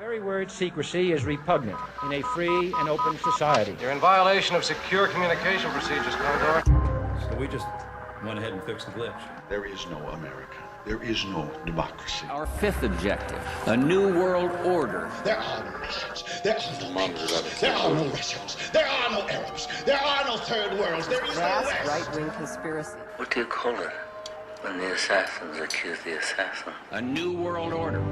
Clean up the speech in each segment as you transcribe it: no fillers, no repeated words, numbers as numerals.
very word secrecy is repugnant in a free and open society. You're in violation of secure communication procedures, Commodore. So we just went ahead and fixed the glitch. There is no America. There is no democracy. Our fifth objective, a new world order. There are no nations. There are no peoples. There are no Russians. There are no Arabs. There are no third worlds. There is no West. Right-wing conspiracy. What do you call it when the assassins accuse the assassin? A new world order.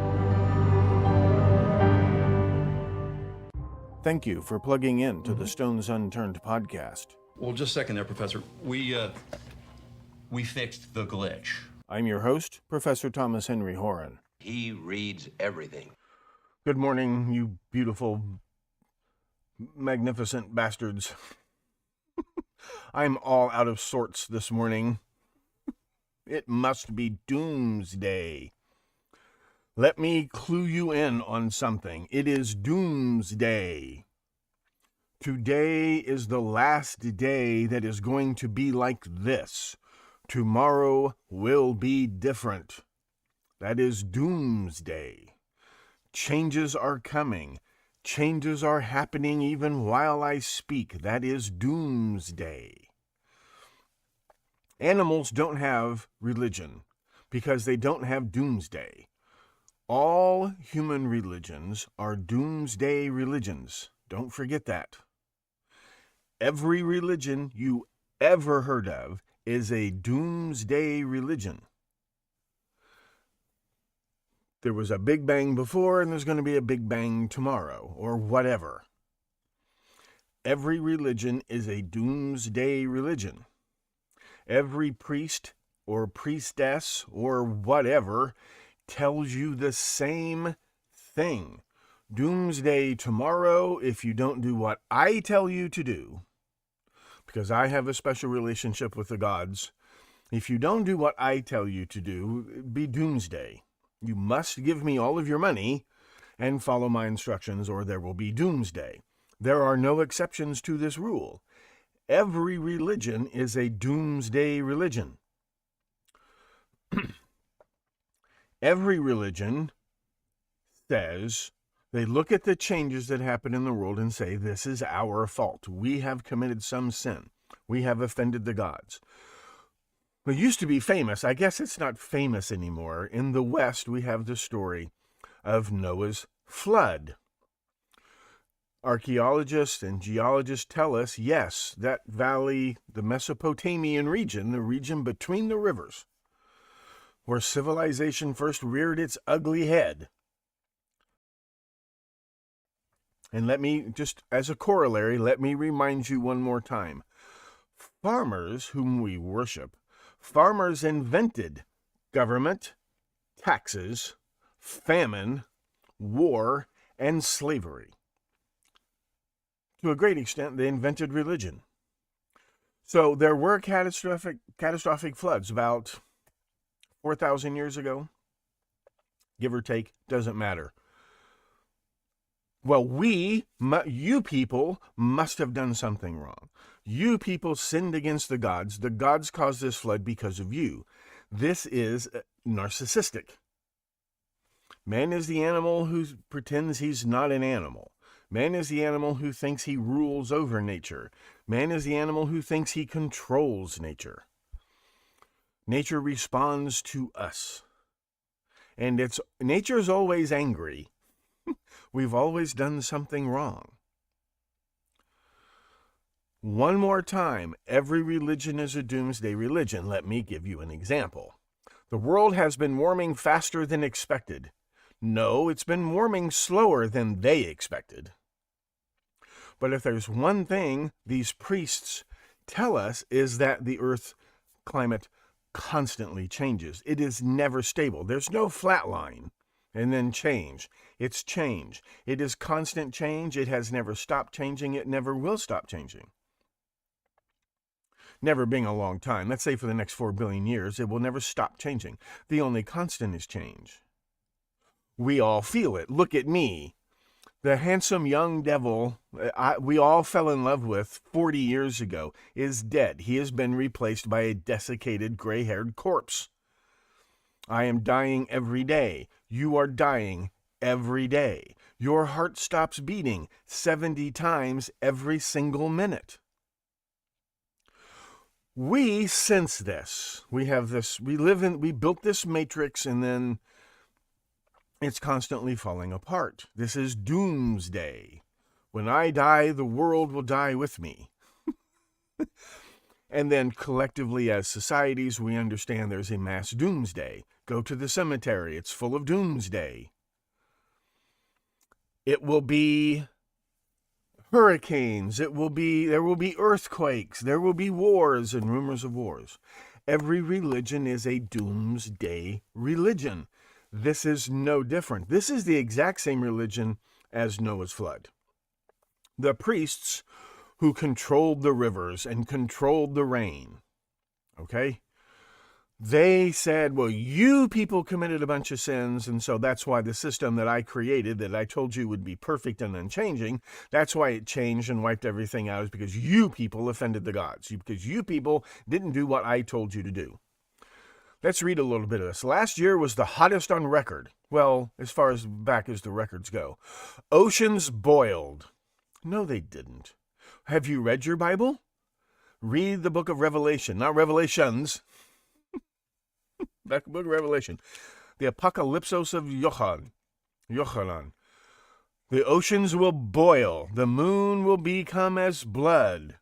Thank you for plugging in to the Stones Unturned podcast. Well, just a second there, Professor. We fixed the glitch. I'm your host, Professor Thomas Henry Horan. He reads everything. Good morning, you beautiful, magnificent bastards. I'm all out of sorts this morning. It must be Doomsday. Let me clue you in on something. It is Doomsday. Today is the last day that is going to be like this. Tomorrow will be different. That is Doomsday. Changes are coming. Changes are happening even while I speak. That is Doomsday. Animals don't have religion because they don't have Doomsday. All human religions are Doomsday religions. Don't forget that. Every religion you ever heard of is a Doomsday religion. There was a Big Bang before, and there's going to be a Big Bang tomorrow, or whatever. Every religion is a Doomsday religion. Every priest or priestess or whatever tells you the same thing. Doomsday tomorrow if you don't do what I tell you to do. Because I have a special relationship with the gods. If you don't do what I tell you to do, it'd be Doomsday. You must give me all of your money and follow my instructions, or there will be Doomsday. There are no exceptions to this rule. Every religion is a Doomsday religion. Every religion says, they look at the changes that happen in the world and say, this is our fault. We have committed some sin. We have offended the gods. It used to be famous. I guess it's not famous anymore. In the West, we have the story of Noah's flood. Archaeologists and geologists tell us, yes, that valley, the Mesopotamian region, the region between the rivers, where civilization first reared its ugly head. And let me, just as a corollary, let me remind you one more time. Farmers, whom we worship, farmers invented government, taxes, famine, war, and slavery. To a great extent, they invented religion. So there were catastrophic floods about 4,000 years ago. Give or take, doesn't matter. Well, you people must have done something wrong. You people sinned against the gods. The gods caused this flood because of you. This is narcissistic. Man is the animal who pretends he's not an animal. Man is the animal who thinks he rules over nature. Man is the animal who thinks he controls nature. Nature responds to us. And nature's always angry. We've always done something wrong. One more time, every religion is a Doomsday religion. Let me give you an example. The world has been warming faster than expected. No, it's been warming slower than they expected. But if there's one thing these priests tell us is that the Earth's climate constantly changes. It is never stable. There's no flat line. And then change. It's change. It is constant change. It has never stopped changing. It never will stop changing. Never being a long time. Let's say for the next 4 billion years, it will never stop changing. The only constant is change. We all feel it. Look at me. The handsome young devil we all fell in love with 40 years ago is dead. He has been replaced by a desiccated, gray-haired corpse. I am dying every day. You are dying every day. Your heart stops beating 70 times every single minute. We sense this. We built this matrix, and then it's constantly falling apart. This is doomsday. When I die, the world will die with me. And then collectively as societies, we understand there's a mass doomsday. Go to the cemetery. It's full of doomsday. It will be hurricanes. There will be earthquakes. There will be wars and rumors of wars. Every religion is a doomsday religion. This is no different. This is the exact same religion as Noah's flood. The priests who controlled the rivers and controlled the rain, okay? They said, well, you people committed a bunch of sins, and so that's why the system that I created, that I told you would be perfect and unchanging, that's why it changed and wiped everything out, is because you people offended the gods, because you people didn't do what I told you to do. Let's read a little bit of this. Last year was the hottest on record. Well, as far as back as the records go. Oceans boiled. No, they didn't. Have you read your Bible? Read the book of Revelation, not Revelations. Back book of Revelation. The apocalypsos of Yochanan. The oceans will boil. The moon will become as blood.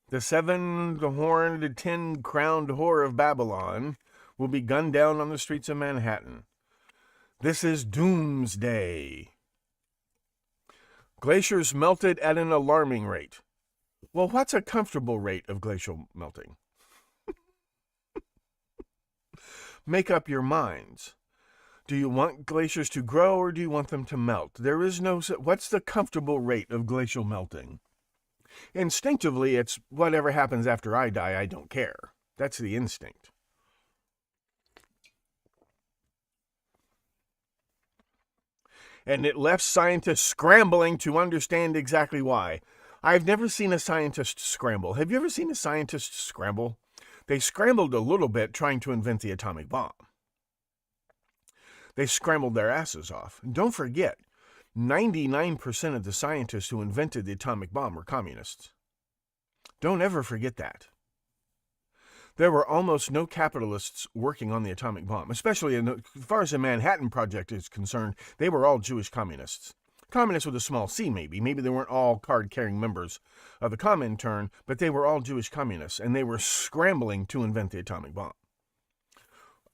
The 7-horned, 10-crowned whore of Babylon will be gunned down on the streets of Manhattan. This is doomsday. Glaciers melted at an alarming rate. Well, what's a comfortable rate of glacial melting? Make up your minds. Do you want glaciers to grow or do you want them to melt? There is no... What's the comfortable rate of glacial melting? Instinctively, it's whatever happens after I die, I don't care. That's the instinct. And it left scientists scrambling to understand exactly why. I've never seen a scientist scramble. Have you ever seen a scientist scramble? They scrambled a little bit trying to invent the atomic bomb. They scrambled their asses off. And don't forget, 99% of the scientists who invented the atomic bomb were communists. Don't ever forget that. There were almost no capitalists working on the atomic bomb, especially as far as the Manhattan Project is concerned. They were all Jewish communists. Communists with a small c, maybe. Maybe they weren't all card-carrying members of the Comintern, but they were all Jewish communists, and they were scrambling to invent the atomic bomb.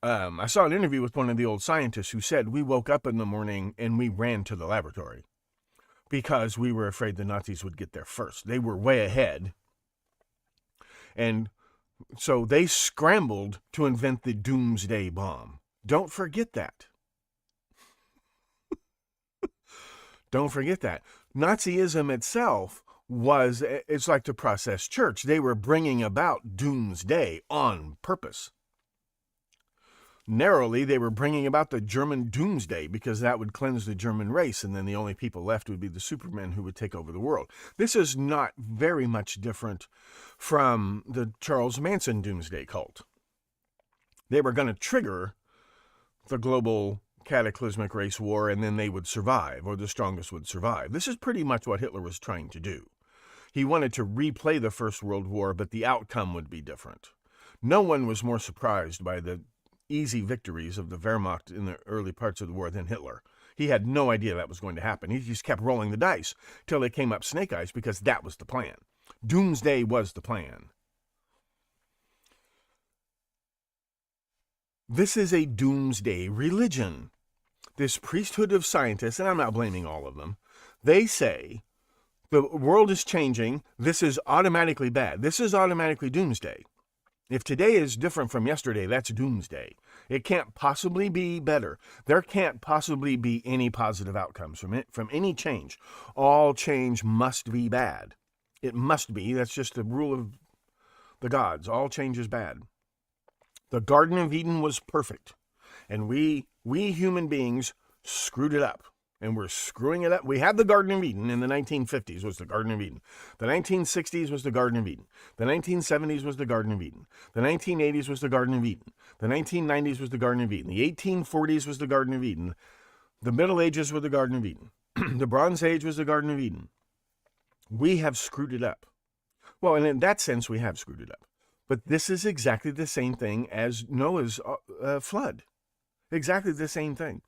I saw an interview with one of the old scientists who said, we woke up in the morning and we ran to the laboratory because we were afraid the Nazis would get there first. They were way ahead. And so they scrambled to invent the Doomsday bomb. Don't forget that. Don't forget that. Nazism itself it's like the processed church. They were bringing about doomsday on purpose. Narrowly, they were bringing about the German doomsday because that would cleanse the German race, and then the only people left would be the supermen who would take over the world. This is not very much different from the Charles Manson doomsday cult. They were going to trigger the global cataclysmic race war, and then they would survive, or the strongest would survive. This is pretty much what Hitler was trying to do. He wanted to replay the First World War, but the outcome would be different. No one was more surprised by the easy victories of the Wehrmacht in the early parts of the war than Hitler. He had no idea that was going to happen. He just kept rolling the dice till they came up snake eyes because that was the plan. Doomsday was the plan. This is a doomsday religion. This priesthood of scientists, and I'm not blaming all of them, they say the world is changing. This is automatically bad. This is automatically doomsday. If today is different from yesterday, that's doomsday. It can't possibly be better. There can't possibly be any positive outcomes from any change. All change must be bad. It must be. That's just the rule of the gods. All change is bad. The Garden of Eden was perfect, and we human beings screwed it up. And we're screwing it up. We had the Garden of Eden in the 1950s was the Garden of Eden. The 1960s was the Garden of Eden. The 1970s was the Garden of Eden. The 1980s was the Garden of Eden. The 1990s was the Garden of Eden. The 1840s was the Garden of Eden. The Middle Ages were the Garden of Eden. The Bronze Age was the Garden of Eden. We have screwed it up. Well, and in that sense, we have screwed it up. But this is exactly the same thing as Noah's flood. Exactly the same thing.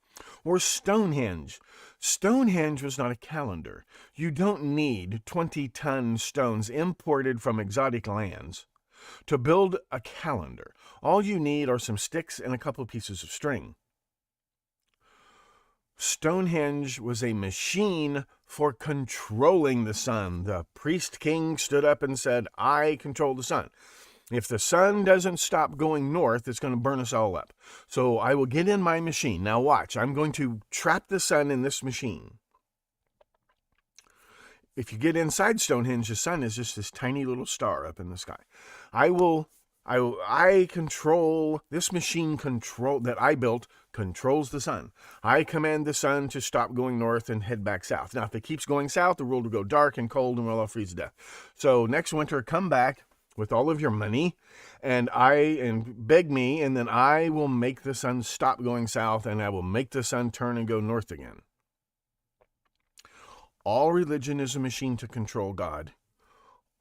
Or Stonehenge. Stonehenge was not a calendar. You don't need 20-ton stones imported from exotic lands to build a calendar. All you need are some sticks and a couple of pieces of string. Stonehenge was a machine for controlling the sun. The priest king stood up and said, I control the sun. If the sun doesn't stop going north, it's going to burn us all up. So I will get in my machine. Now watch, I'm going to trap the sun in this machine. If you get inside Stonehenge, the sun is just this tiny little star up in the sky. I control, this machine that I built controls the sun. I command the sun to stop going north and head back south. Now, if it keeps going south, the world will go dark and cold and we'll all freeze to death. So next winter, come back with all of your money and beg me, and then I will make the sun stop going south and I will make the sun turn and go north again. All religion is a machine to control God.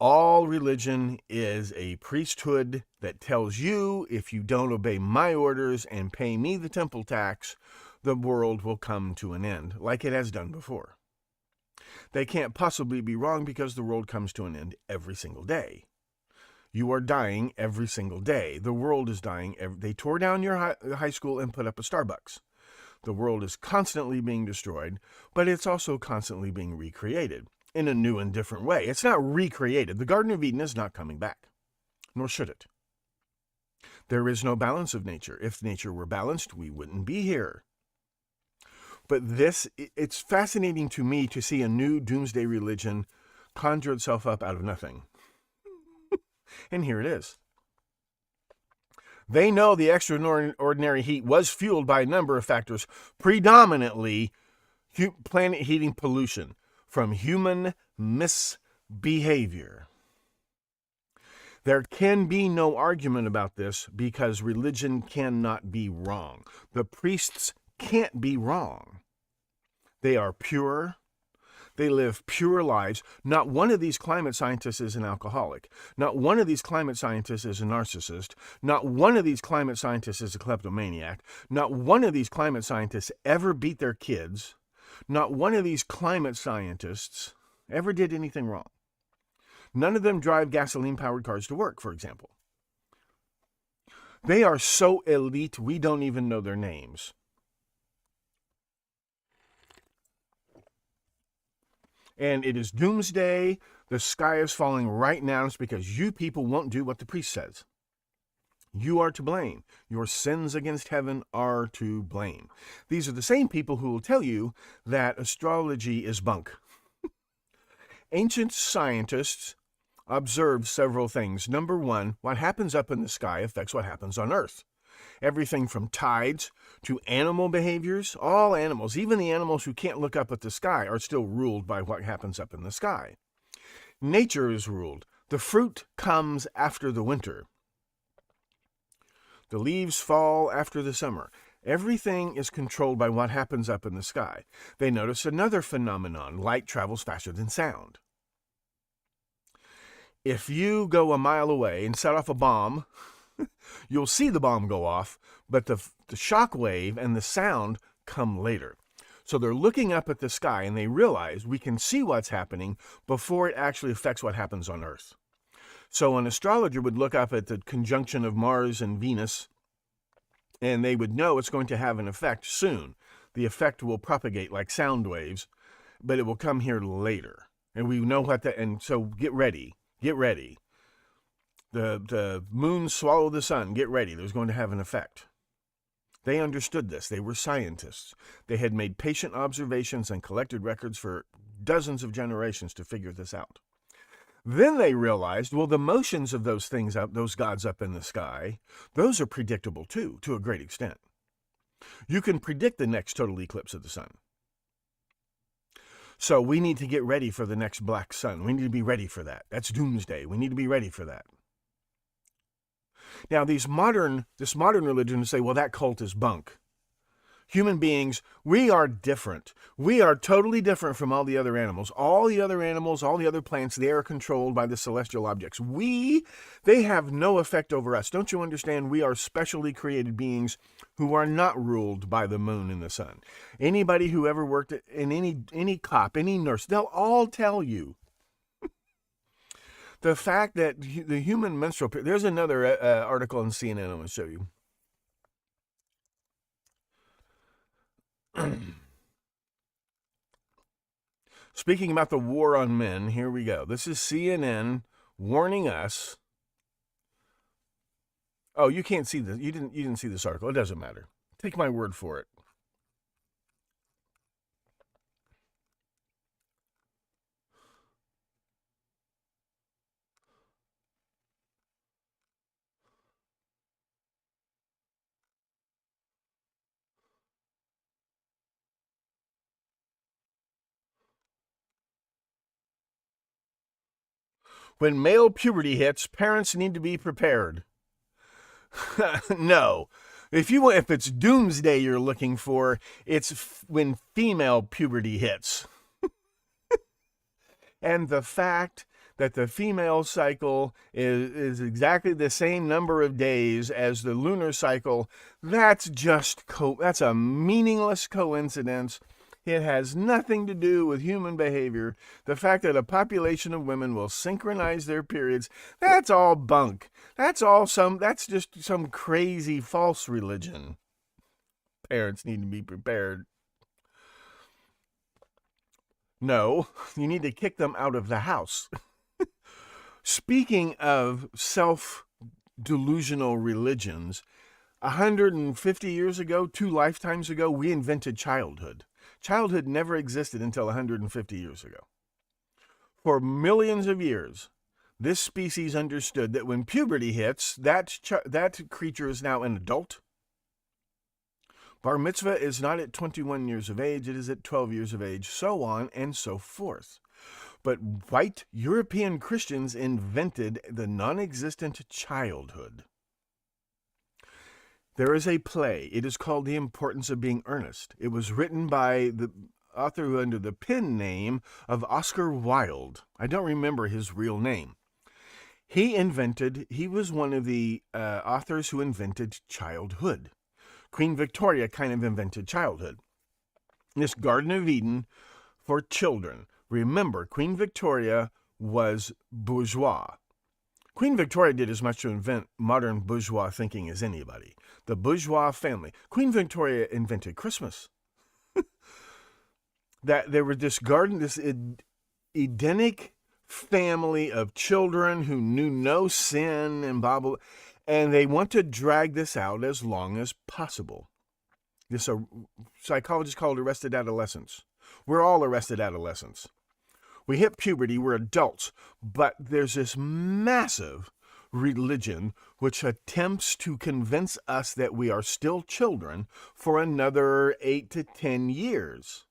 All religion is a priesthood that tells you if you don't obey my orders and pay me the temple tax, the world will come to an end, like it has done before. They can't possibly be wrong because the world comes to an end every single day. You are dying every single day. The world is dying. They tore down your high school and put up a Starbucks. The world is constantly being destroyed, but it's also constantly being recreated in a new and different way. It's not recreated. The Garden of Eden is not coming back, nor should it. There is no balance of nature. If nature were balanced, we wouldn't be here. But it's fascinating to me to see a new doomsday religion conjure itself up out of nothing. And here it is. They know the extraordinary heat was fueled by a number of factors, predominantly planet heating pollution from human misbehavior. There can be no argument about this because religion cannot be wrong. The priests can't be wrong. They are pure. They live pure lives. Not one of these climate scientists is an alcoholic. Not one of these climate scientists is a narcissist. Not one of these climate scientists is a kleptomaniac. Not one of these climate scientists ever beat their kids. Not one of these climate scientists ever did anything wrong. None of them drive gasoline-powered cars to work, for example. They are so elite, we don't even know their names. And it is doomsday. The sky is falling right now. It's because you people won't do what the priest says. You are to blame. Your sins against heaven are to blame. These are the same people who will tell you that astrology is bunk. Ancient scientists observed several things. Number one, what happens up in the sky affects what happens on Earth. Everything from tides to animal behaviors, all animals, even the animals who can't look up at the sky, are still ruled by what happens up in the sky. Nature is ruled. The fruit comes after the winter. The leaves fall after the summer. Everything is controlled by what happens up in the sky. They notice another phenomenon. Light travels faster than sound. If you go a mile away and set off a bomb, you'll see the bomb go off, but the shock wave and the sound come later. So they're looking up at the sky and they realize we can see what's happening before it actually affects what happens on Earth. So an astrologer would look up at the conjunction of Mars and Venus, and they would know it's going to have an effect soon. The effect will propagate like sound waves, but it will come here later. And we know what that, and so get ready. Get ready. The moon swallowed the sun. Get ready. There's going to have an effect. They understood this. They were scientists. They had made patient observations and collected records for dozens of generations to figure this out. Then they realized, well, the motions of those things up, those gods up in the sky, those are predictable too, to a great extent. You can predict the next total eclipse of the sun. So we need to get ready for the next black sun. We need to be ready for that. That's doomsday. We need to be ready for that. Now, this modern religion will say, well, that cult is bunk. Human beings, we are different. We are totally different from all the other animals. All the other animals, all the other plants, they are controlled by the celestial objects. They have no effect over us. Don't you understand? We are specially created beings who are not ruled by the moon and the sun. Anybody who ever worked in any cop, any nurse, they'll all tell you the fact that the human menstrual period. There's another article on CNN I'm going to show you. Speaking about the war on men, here we go. This is CNN warning us. Oh, you can't see this. You didn't see this article. It doesn't matter. Take my word for it. When male puberty hits, parents need to be prepared. No. If it's Doomsday you're looking for, it's when female puberty hits. And the fact that the female cycle is exactly the same number of days as the lunar cycle, that's a meaningless coincidence. It has nothing to do with human behavior. The fact that a population of women will synchronize their periods, that's all bunk. That's just some crazy false religion. Parents need to be prepared. No, you need to kick them out of the house. Speaking of self-delusional religions, 150 years ago, 2 lifetimes ago, we invented childhood. Childhood never existed until 150 years ago. For millions of years, this species understood that when puberty hits, that creature is now an adult. Bar mitzvah is not at 21 years of age, it is at 12 years of age, so on and so forth. But white European Christians invented the non-existent childhood. There is a play. It is called The Importance of Being Earnest. It was written by the author under the pen name of Oscar Wilde. I don't remember his real name. He was one of the authors who invented childhood. Queen Victoria kind of invented childhood. This Garden of Eden for children. Remember, Queen Victoria was bourgeois. Queen Victoria did as much to invent modern bourgeois thinking as anybody. The bourgeois family. Queen Victoria invented Christmas. That there were this Edenic family of children who knew no sin and blah, blah, and they want to drag this out as long as possible. This psychologists call it arrested adolescence. We're all arrested adolescents. We hit puberty, we're adults, but there's this massive religion which attempts to convince us that we are still children for another 8 to 10 years.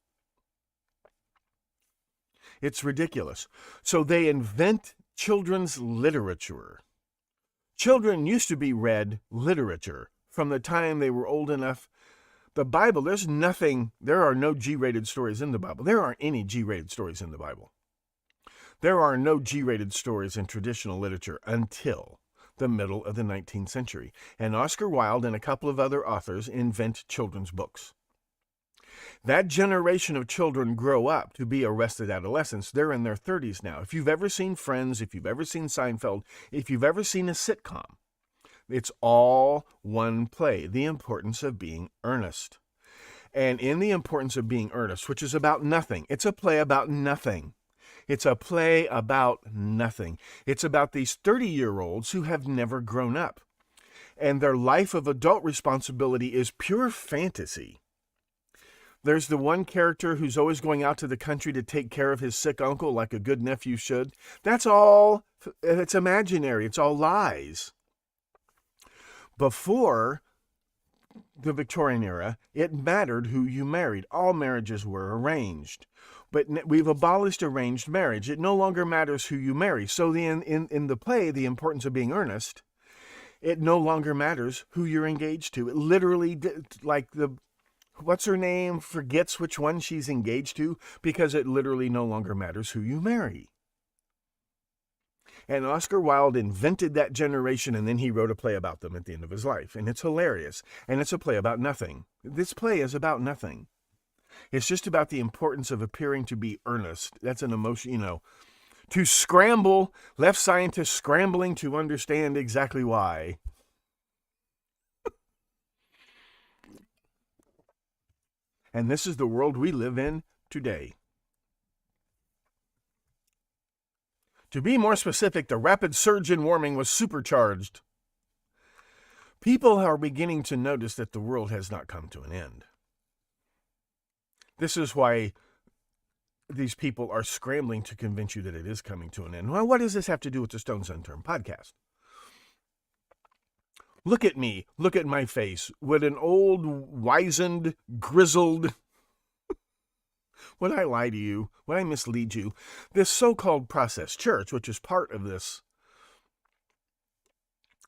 It's ridiculous. So they invent children's literature. Children used to be read literature from the time they were old enough. The Bible, there are no G-rated stories in the Bible. There aren't any G-rated stories in the Bible. There are no G-rated stories in traditional literature until the middle of the 19th century. And Oscar Wilde and a couple of other authors invent children's books. That generation of children grow up to be arrested adolescents. They're in their 30s now. If you've ever seen Friends, if you've ever seen Seinfeld, if you've ever seen a sitcom, it's all one play, The Importance of Being Earnest. And in The Importance of Being Earnest, which is about nothing, it's a play about nothing. It's a play about nothing. It's about these 30-year-olds who have never grown up. And their life of adult responsibility is pure fantasy. There's the one character who's always going out to the country to take care of his sick uncle like a good nephew should. That's all, it's imaginary. It's all lies. Before the Victorian era, it mattered who you married. All marriages were arranged. But we've abolished arranged marriage. It no longer matters who you marry. So in the play, The Importance of Being Earnest, it no longer matters who you're engaged to. It literally, like the what's her name, forgets which one she's engaged to because it literally no longer matters who you marry. And Oscar Wilde invented that generation, and then he wrote a play about them at the end of his life. And it's hilarious. And it's a play about nothing. This play is about nothing. It's just about the importance of appearing to be earnest. That's an emotion, to scramble, left scientists scrambling to understand exactly why. And this is the world we live in today. To be more specific, the rapid surge in warming was supercharged. People are beginning to notice that the world has not come to an end. This is why these people are scrambling to convince you that it is coming to an end. Well, what does this have to do with the Stones Unturned podcast? Look at me. Look at my face. Would an old, wizened, grizzled... Would I lie to you? Would I mislead you? This so-called process church, which is part of this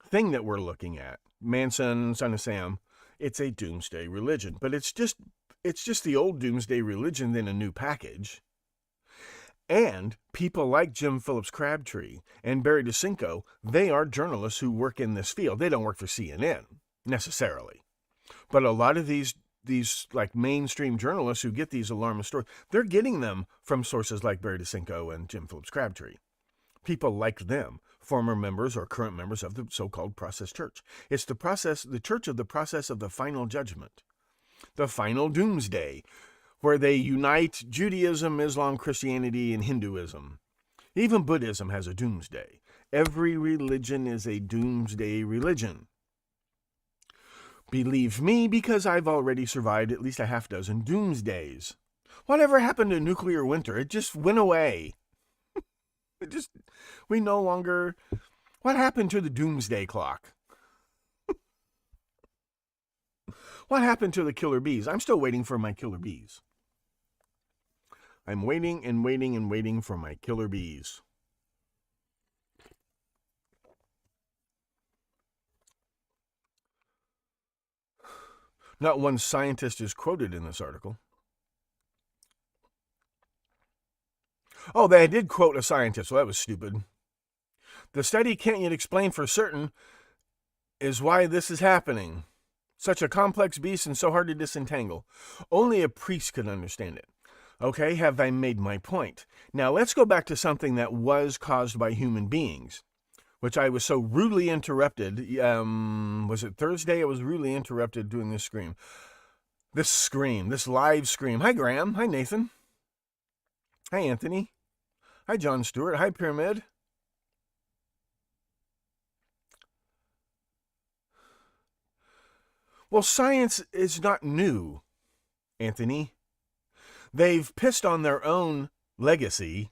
thing that we're looking at, Manson, Son of Sam, it's a doomsday religion. But it's just the old doomsday religion in a new package. And people like Jim Phillips Crabtree and Barry DeCinco, they are journalists who work in this field. They don't work for CNN, necessarily. But a lot of these like mainstream journalists who get these alarmist stories, they're getting them from sources like Barry DeCinco and Jim Phillips Crabtree. People like them, former members or current members of the so-called process church. It's the church of the process of the final judgment, the final doomsday, where they unite Judaism, Islam, Christianity, and Hinduism. Even Buddhism has a doomsday. Every religion is a doomsday religion. Believe me, because I've already survived at least a half dozen doomsdays. Whatever happened to nuclear winter? It just went away. We no longer... What happened to the doomsday clock? What happened to the killer bees? I'm still waiting for my killer bees. I'm waiting and waiting and waiting for my killer bees. Not one scientist is quoted in this article. Oh, they did quote a scientist. Well, that was stupid. The study can't yet explain for certain is why this is happening. Such a complex beast and so hard to disentangle. Only a priest could understand it. Okay, have I made my point? Now let's go back to something that was caused by human beings, which I was so rudely interrupted. Was it Thursday? I was rudely interrupted doing this live scream. Hi, Graham. Hi, Nathan. Hi, Anthony. Hi, John Stewart. Hi, Pyramid. Well, science is not new, Anthony. They've pissed on their own legacy,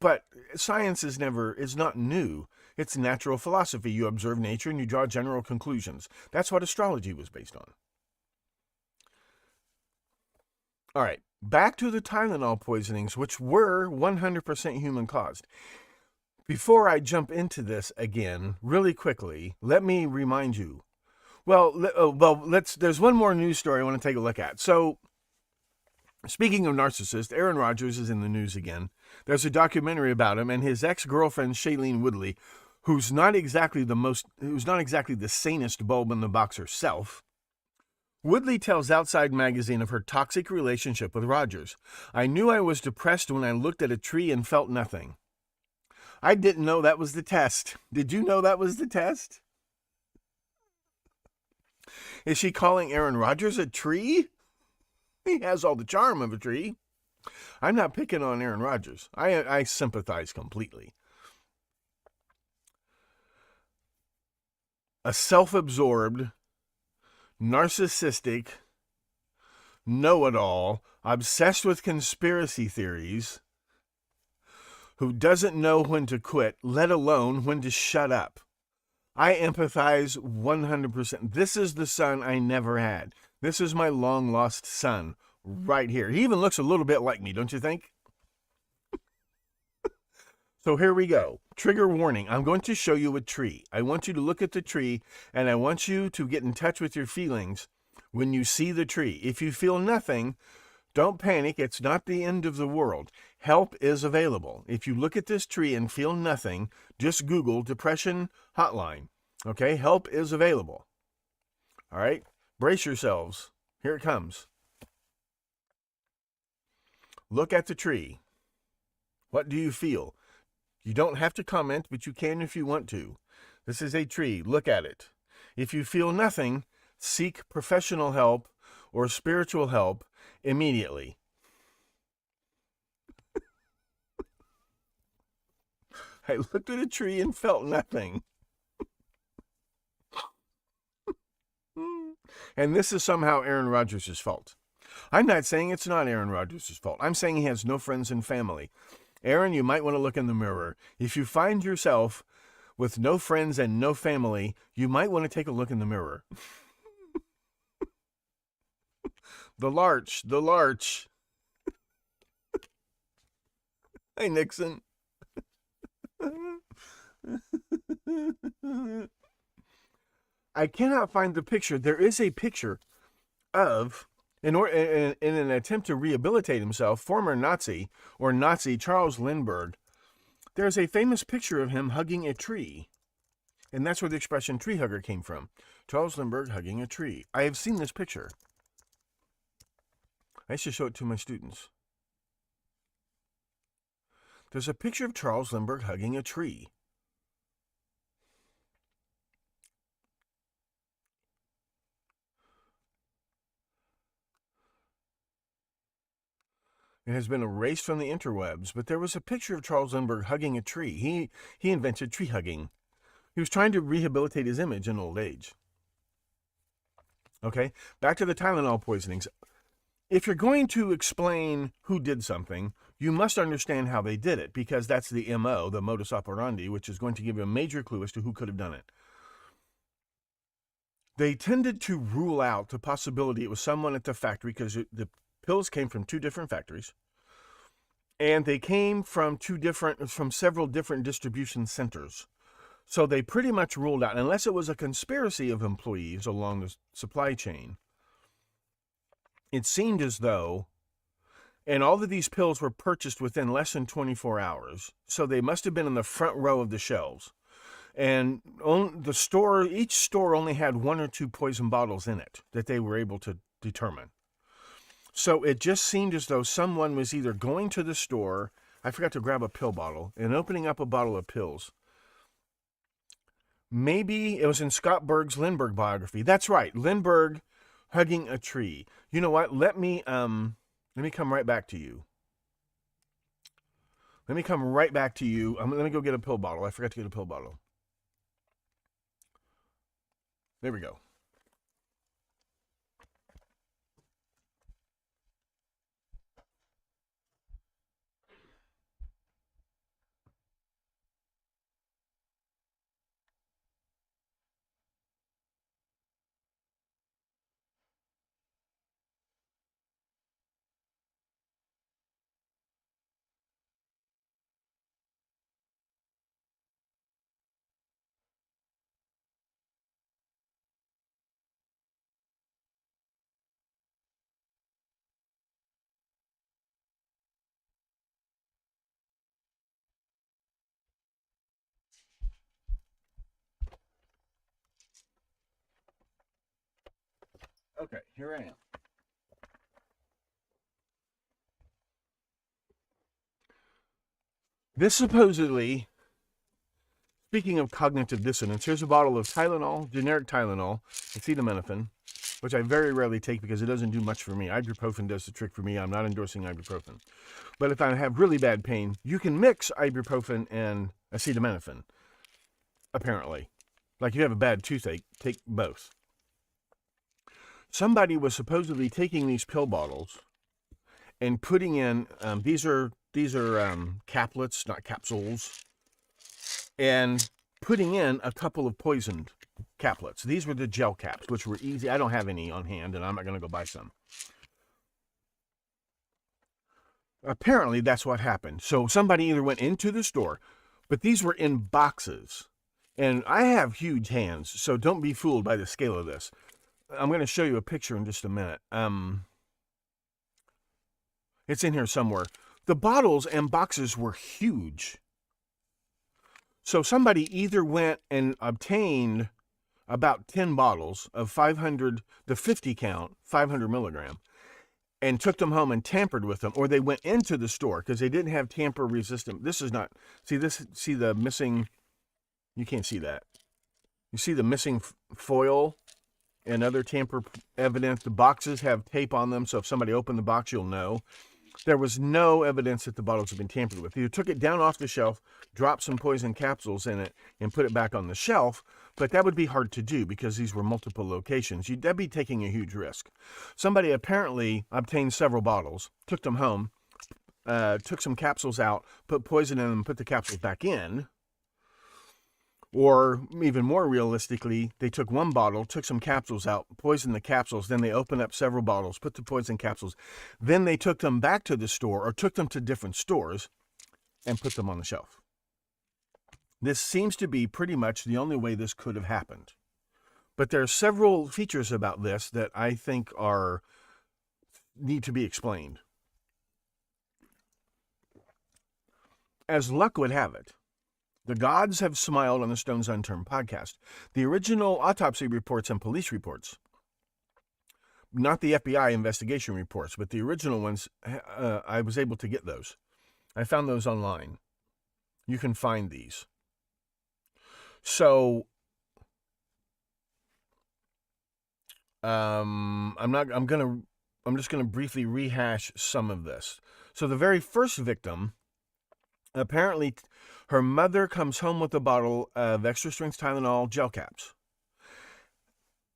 but science is not new. It's natural philosophy. You observe nature and you draw general conclusions. That's what astrology was based on. All right, back to the Tylenol poisonings, which were 100% human caused. Before I jump into this again, really quickly, let me remind you. There's one more news story I want to take a look at. So, speaking of narcissists, Aaron Rodgers is in the news again. There's a documentary about him and his ex-girlfriend Shailene Woodley, who's not exactly the sanest bulb in the box herself. Woodley tells Outside Magazine of her toxic relationship with Rodgers. I knew I was depressed when I looked at a tree and felt nothing. I didn't know that was the test. Did you know that was the test? Is she calling Aaron Rodgers a tree? He has all the charm of a tree. I'm not picking on Aaron Rodgers. I sympathize completely. A self-absorbed, narcissistic, know-it-all, obsessed with conspiracy theories, who doesn't know when to quit, let alone when to shut up. I empathize 100%. This is the son I never had. This is my long-lost son right here. He even looks a little bit like me, don't you think? So here we go. Trigger warning. I'm going to show you a tree. I want you to look at the tree, and I want you to get in touch with your feelings when you see the tree. If you feel nothing, don't panic. It's not the end of the world. Help is available. If you look at this tree and feel nothing, just Google depression hotline. Okay, help is available. All right, brace yourselves. Here it comes. Look at the tree. What do you feel? You don't have to comment, but you can if you want to. This is a tree. Look at it. If you feel nothing, seek professional help or spiritual help immediately. I looked at a tree and felt nothing. And this is somehow Aaron Rodgers' fault. I'm not saying it's not Aaron Rodgers' fault. I'm saying he has no friends and family. Aaron, you might want to look in the mirror. If you find yourself with no friends and no family, you might want to take a look in the mirror. The larch. Hey, Nixon. I cannot find the picture. There is a picture of, in an attempt to rehabilitate himself, former Nazi Charles Lindbergh. There's a famous picture of him hugging a tree. And that's where the expression tree hugger came from. Charles Lindbergh hugging a tree. I have seen this picture. I used to show it to my students. There's a picture of Charles Lindbergh hugging a tree. It has been erased from the interwebs, but there was a picture of Charles Lindbergh hugging a tree. He invented tree hugging. He was trying to rehabilitate his image in old age. Okay, back to the Tylenol poisonings. If you're going to explain who did something, you must understand how they did it, because that's the MO, the modus operandi, which is going to give you a major clue as to who could have done it. They tended to rule out the possibility it was someone at the factory, because the pills came from two different factories, and they came from several different distribution centers. So they pretty much ruled out, unless it was a conspiracy of employees along the supply chain. It seemed as though, and all of these pills were purchased within less than 24 hours, so they must have been in the front row of the shelves. And each store only had one or two poison bottles in it that they were able to determine. So it just seemed as though someone was either going to the store, I forgot to grab a pill bottle, and opening up a bottle of pills. Maybe it was in Scott Berg's Lindbergh biography. That's right, Lindbergh hugging a tree. You know what? Let me come right back to you. Let me come right back to you. Let me go get a pill bottle. I forgot to get a pill bottle. There we go. Okay, here I am. This supposedly, speaking of cognitive dissonance, here's a bottle of Tylenol, generic Tylenol, acetaminophen, which I very rarely take because it doesn't do much for me. Ibuprofen does the trick for me. I'm not endorsing ibuprofen. But if I have really bad pain, you can mix ibuprofen and acetaminophen, apparently. Like if you have a bad toothache, take both. Somebody was supposedly taking these pill bottles and putting in, these are caplets, not capsules, and putting in a couple of poisoned caplets. These were the gel caps, which were easy. I don't have any on hand, and I'm not going to go buy some. Apparently, that's what happened. So somebody either went into the store, but these were in boxes. And I have huge hands, so don't be fooled by the scale of this. I'm going to show you a picture in just a minute. It's in here somewhere. The bottles and boxes were huge. So somebody either went and obtained about 10 bottles of 500, the 50 count, 500 milligram, and took them home and tampered with them, or they went into the store because they didn't have tamper resistant. This is not, see the missing, you can't see that. You see the missing foil and other tamper evidence. The boxes have tape on them, so if somebody opened the box, you'll know. There was no evidence that the bottles had been tampered with. You took it down off the shelf, dropped some poison capsules in it, and put it back on the shelf, but that would be hard to do because these were multiple locations. That'd be taking a huge risk. Somebody apparently obtained several bottles, took them home, took some capsules out, put poison in them, put the capsules back in. Or even more realistically, they took one bottle, took some capsules out, poisoned the capsules, then they opened up several bottles, put the poison capsules. Then they took them back to the store or took them to different stores and put them on the shelf. This seems to be pretty much the only way this could have happened. But there are several features about this that I think need to be explained. As luck would have it, the gods have smiled on the Stones Unturned podcast. The original autopsy reports and police reports, not the FBI investigation reports, but the original ones, I was able to get those. I found those online. You can find these. So, I'm just gonna briefly rehash some of this. So the very first victim, apparently, her mother comes home with a bottle of extra-strength Tylenol gel caps.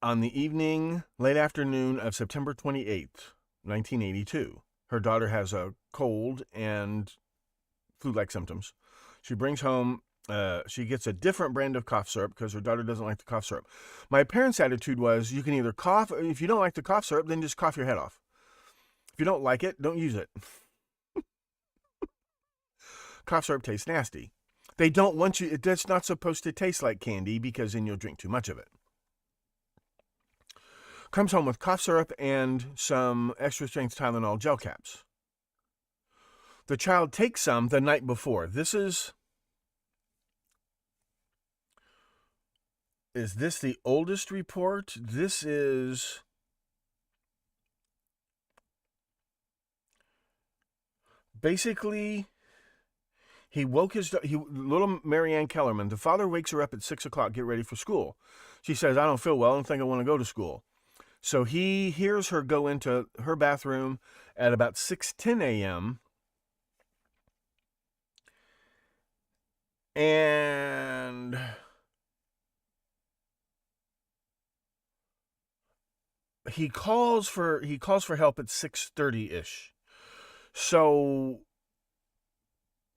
On the evening, late afternoon of September 28th, 1982, her daughter has a cold and flu-like symptoms. She brings home, she gets a different brand of cough syrup because her daughter doesn't like the cough syrup. My parents' attitude was, you can either cough, if you don't like the cough syrup, then just cough your head off. If you don't like it, don't use it. Cough syrup tastes nasty. They don't want you, it's not supposed to taste like candy because then you'll drink too much of it. Comes home with cough syrup and some extra strength Tylenol gel caps. The child takes some the night before. Is this the oldest report? This is basically, little Marianne Kellerman, the father wakes her up at 6 o'clock, get ready for school. She says, I don't feel well, I don't think I want to go to school. So he hears her go into her bathroom at about 6:10 a.m. And he calls for help at 6:30-ish. So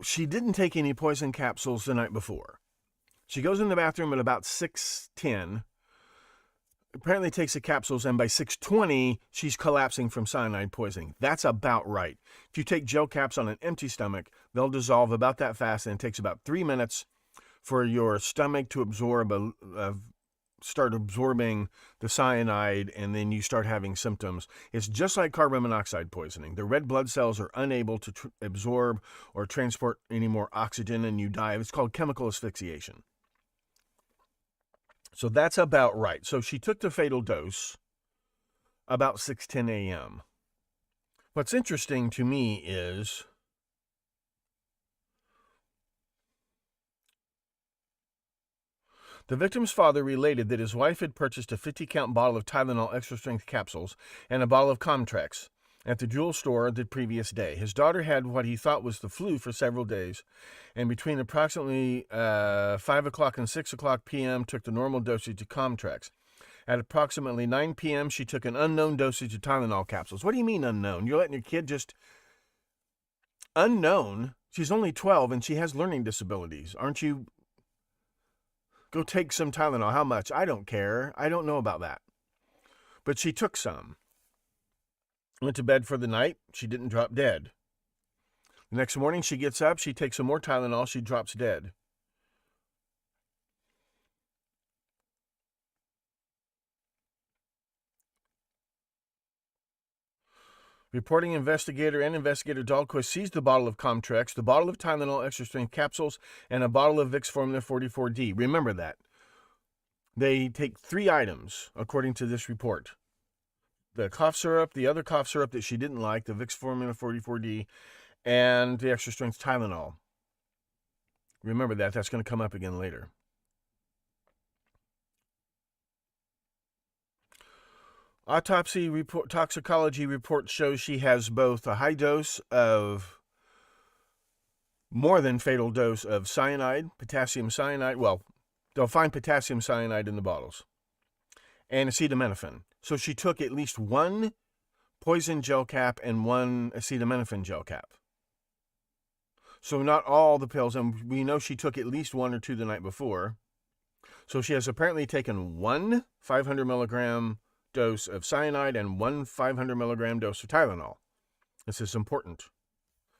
she didn't take any poison capsules the night before. She goes in the bathroom at about 6:10. Apparently takes the capsules, and by 6:20, she's collapsing from cyanide poisoning. That's about right. If you take gel caps on an empty stomach, they'll dissolve about that fast, and it takes about 3 minutes for your stomach to start absorbing the cyanide, and then you start having symptoms. It's just like carbon monoxide poisoning. The red blood cells are unable to absorb or transport any more oxygen, and you die. It's called chemical asphyxiation. So that's about right. So she took the fatal dose about 6:10 a.m. What's interesting to me is the victim's father related that his wife had purchased a 50-count bottle of Tylenol extra-strength capsules and a bottle of Comtrex at the jewel store the previous day. His daughter had what he thought was the flu for several days, and between approximately 5 o'clock and 6 o'clock p.m. took the normal dosage of Comtrex. At approximately 9 p.m., she took an unknown dosage of Tylenol capsules. What do you mean unknown? You're letting your kid just... Unknown? She's only 12 and she has learning disabilities. Aren't you... Go take some Tylenol. How much? I don't care. I don't know about that. But she took some. Went to bed for the night. She didn't drop dead. The next morning she gets up. She takes some more Tylenol. She drops dead. Reporting investigator Dahlquist seized the bottle of Comtrex, the bottle of Tylenol extra strength capsules, and a bottle of Vicks Formula 44D. Remember that. They take 3 items, according to this report. The cough syrup, the other cough syrup that she didn't like, the Vicks Formula 44D, and the extra strength Tylenol. Remember that. That's going to come up again later. Autopsy report, toxicology report shows she has both a high dose of, more than fatal dose of cyanide, potassium cyanide. Well, they'll find potassium cyanide in the bottles, and acetaminophen. So she took at least 1 poison gel cap and 1 acetaminophen gel cap. So not all the pills, and we know she took at least 1 or 2 the night before. So she has apparently taken 1 500 milligram dose of cyanide and 1 500 milligram dose of Tylenol. This is important.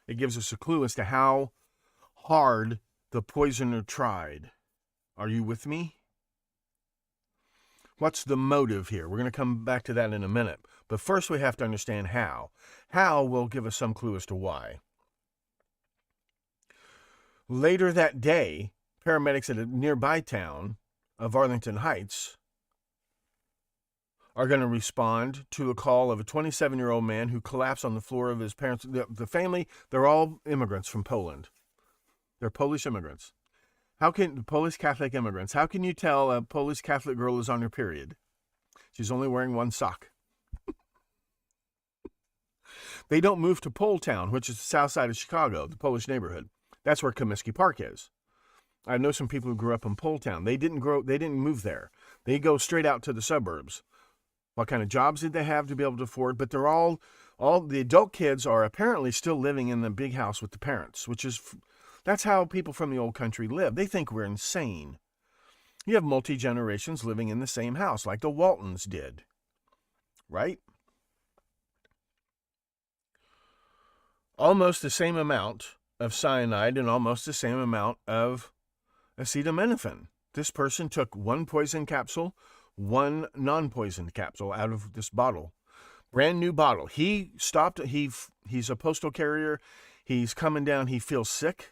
It gives us a clue as to how hard the poisoner tried. Are you with me? What's the motive here? We're going to come back to that in a minute. But first we have to understand how. How will give us some clue as to why. Later that day, paramedics at a nearby town of Arlington Heights are going to respond to a call of a 27-year-old man who collapsed on the floor of his parents. The family, they're all immigrants from Poland. They're Polish immigrants. Polish Catholic immigrants, how can you tell a Polish Catholic girl is on her period? She's only wearing 1 sock. They don't move to Pole Town, which is the south side of Chicago, the Polish neighborhood. That's where Comiskey Park is. I know some people who grew up in Pole Town. They didn't move there. They go straight out to the suburbs. What kind of jobs did they have to be able to afford? But they're all the adult kids are apparently still living in the big house with the parents, that's how people from the old country live. They think we're insane. You have multi-generations living in the same house, like the Waltons did. Right? Almost the same amount of cyanide and almost the same amount of acetaminophen. This person took 1 poison capsule, 1 non-poison capsule out of this bottle. Brand new bottle. He stopped. He's a postal carrier. He's coming down. He feels sick.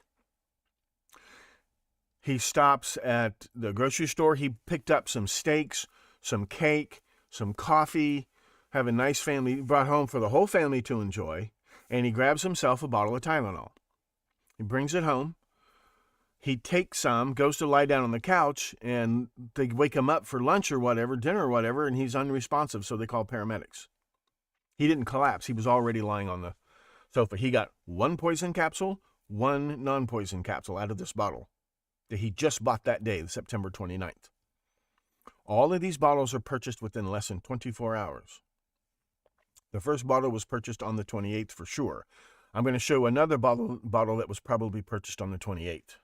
He stops at the grocery store. He picked up some steaks, some cake, some coffee, have a nice family, brought home for the whole family to enjoy, and he grabs himself a bottle of Tylenol. He brings it home. He takes some, goes to lie down on the couch, and they wake him up for lunch or whatever, dinner or whatever, and he's unresponsive, so they call paramedics. He didn't collapse. He was already lying on the sofa. He got 1 poison capsule, 1 non-poison capsule out of this bottle that he just bought that day, September 29th. All of these bottles are purchased within less than 24 hours. The first bottle was purchased on the 28th for sure. I'm going to show another bottle that was probably purchased on the 28th.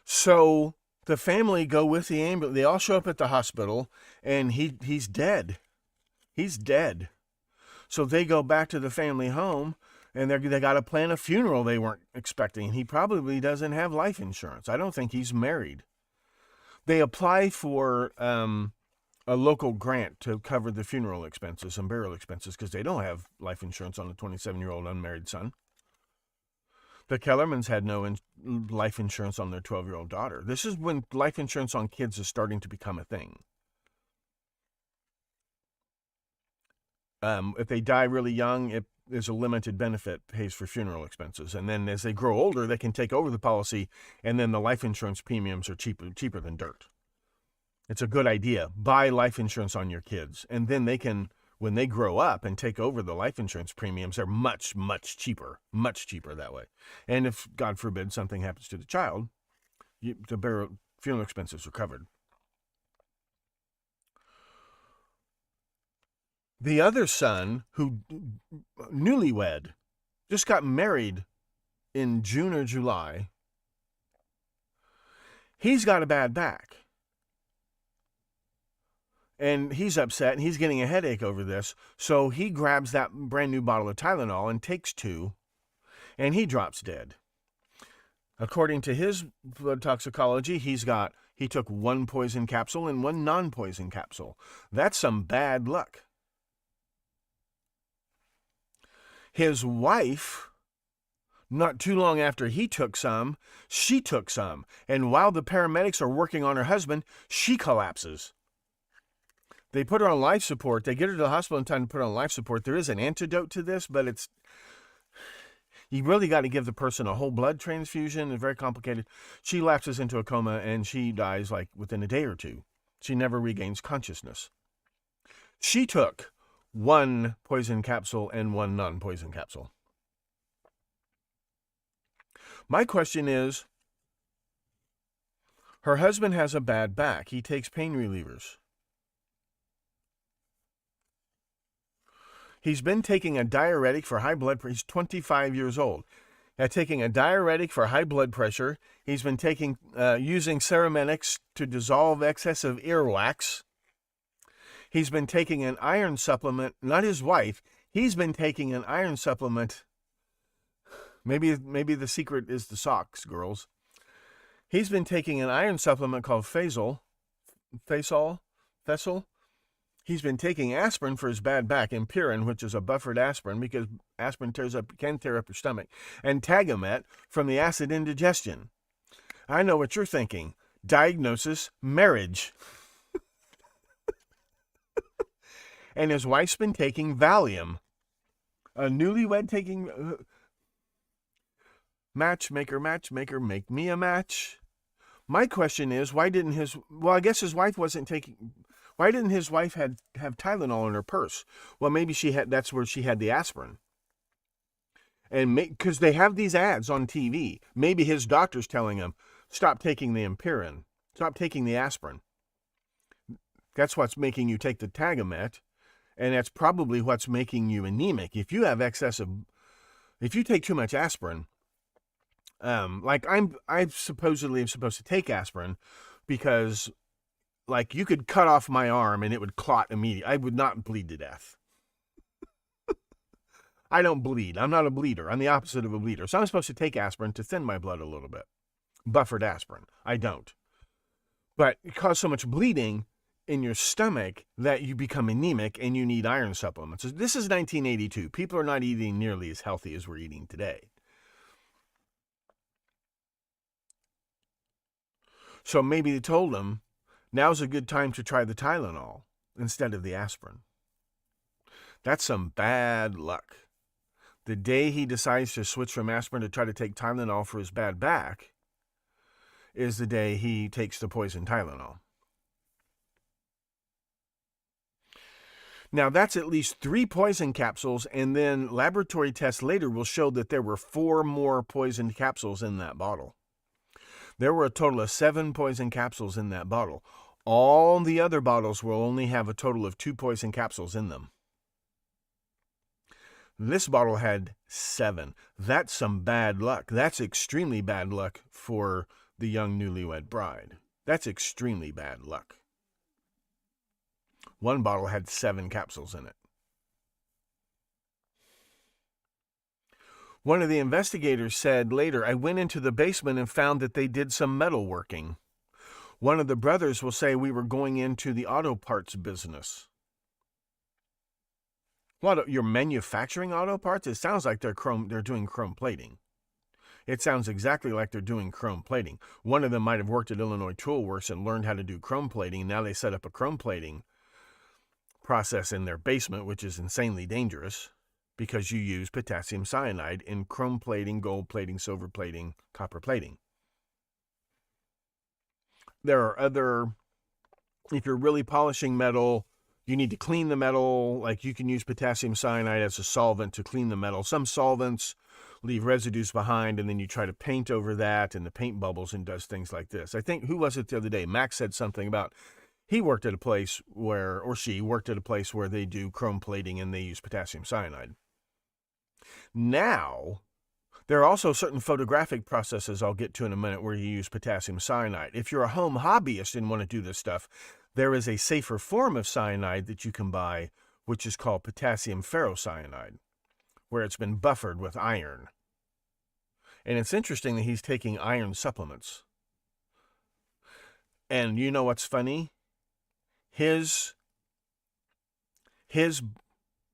So the family go with the ambulance. They all show up at the hospital, and he's dead. He's dead. So they go back to the family home, and they got to plan a funeral they weren't expecting. He probably doesn't have life insurance. I don't think he's married. They apply for a local grant to cover the funeral expenses and burial expenses because they don't have life insurance on a 27-year-old unmarried son. The Kellermans had no life insurance on their 12-year-old daughter. This is when life insurance on kids is starting to become a thing. If they die really young, there's a limited benefit, pays for funeral expenses. And then as they grow older, they can take over the policy, and then the life insurance premiums are cheaper than dirt. It's a good idea. Buy life insurance on your kids. And then they can, when they grow up and take over the life insurance premiums, they're much, much cheaper that way. And if, God forbid, something happens to the child, the funeral expenses are covered. The other son, who newlywed, just got married in June or July, he's got a bad back. And he's upset, and he's getting a headache over this. So he grabs that brand new bottle of Tylenol and takes 2, and he drops dead. According to his blood toxicology, he took 1 poison capsule and 1 non-poison capsule. That's some bad luck. His wife, not too long after he took some, she took some. And while the paramedics are working on her husband, she collapses. They put her on life support. They get her to the hospital in time to put her on life support. There is an antidote to this, but you really got to give the person a whole blood transfusion. It's very complicated. She lapses into a coma and she dies like within a day or two. She never regains consciousness. She took one poison capsule and one non-poison capsule. My question is, her husband has a bad back. He takes pain relievers. He's been taking a diuretic for high blood pressure. He's 25 years old. Taking a diuretic for high blood pressure. He's been using Ceramenics to dissolve excessive earwax. He's been taking an iron supplement. Not his wife. He's been taking an iron supplement. Maybe the secret is the socks, girls. He's been taking an iron supplement called Fesol. He's been taking aspirin for his bad back, Impirin, which is a buffered aspirin because aspirin can tear up your stomach, and Tagamet from the acid indigestion. I know what you're thinking. Diagnosis, marriage. And his wife's been taking Valium. A newlywed taking... Matchmaker, make me a match. My question is, why didn't his wife have Tylenol in her purse? Well, maybe that's where she had the aspirin. And because they have these ads on TV, maybe his doctor's telling him, stop taking the Impirin, stop taking the aspirin. That's what's making you take the Tagamet, and that's probably what's making you anemic. If you take too much aspirin, I supposedly am supposed to take aspirin because, like, you could cut off my arm and it would clot immediately. I would not bleed to death. I don't bleed. I'm not a bleeder. I'm the opposite of a bleeder. So I'm supposed to take aspirin to thin my blood a little bit. Buffered aspirin. I don't. But it causes so much bleeding in your stomach that you become anemic and you need iron supplements. This is 1982. People are not eating nearly as healthy as we're eating today. So maybe they told him, now's a good time to try the Tylenol instead of the aspirin. That's some bad luck. The day he decides to switch from aspirin to try to take Tylenol for his bad back is the day he takes the poison Tylenol. Now, that's at least 3 poison capsules, and then laboratory tests later will show that there were 4 more poisoned capsules in that bottle. There were a total of 7 poison capsules in that bottle. All the other bottles will only have a total of 2 poison capsules in them. This bottle had 7. That's some bad luck. That's extremely bad luck for the young newlywed bride. That's extremely bad luck. One bottle had 7 capsules in it. One of the investigators said later, I went into the basement and found that they did some metalworking. One of the brothers will say we were going into the auto parts business. What, you're manufacturing auto parts? It sounds like they're doing chrome plating. It sounds exactly like they're doing chrome plating. One of them might have worked at Illinois Tool Works and learned how to do chrome plating. Now they set up a chrome plating process in their basement, which is insanely dangerous because you use potassium cyanide in chrome plating, gold plating, silver plating, copper plating. There are other, if you're really polishing metal, you need to clean the metal. Like you can use potassium cyanide as a solvent to clean the metal. Some solvents leave residues behind and then you try to paint over that and the paint bubbles and does things like this. I think, who was it the other day? Max said something about he worked at a place where, or she worked at a place where they do chrome plating and they use potassium cyanide. Now, there are also certain photographic processes I'll get to in a minute where you use potassium cyanide. If you're a home hobbyist and want to do this stuff, there is a safer form of cyanide that you can buy, which is called potassium ferrocyanide, where it's been buffered with iron. And it's interesting that he's taking iron supplements. And you know what's funny? His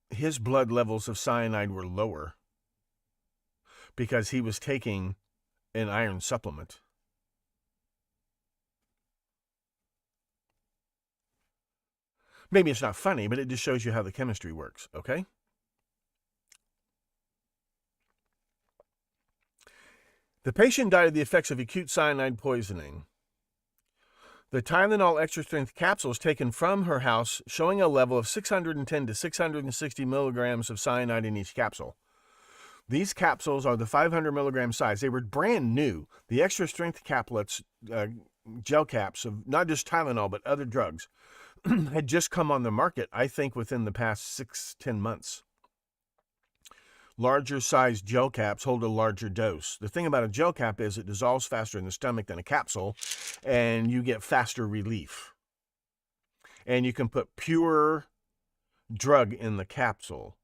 his blood levels of cyanide were lower because he was taking an iron supplement. Maybe it's not funny, but it just shows you how the chemistry works, okay? The patient died of the effects of acute cyanide poisoning. The Tylenol extra-strength capsules taken from her house showing a level of 610 to 660 milligrams of cyanide in each capsule. These capsules are the 500 milligram size. They were brand new. The extra-strength caplets, gel caps of not just Tylenol but other drugs, had just come on the market, I think, within the past 6-10 months. Larger sized gel caps hold a larger dose. The thing about a gel cap is it dissolves faster in the stomach than a capsule, and you get faster relief. And you can put pure drug in the capsule,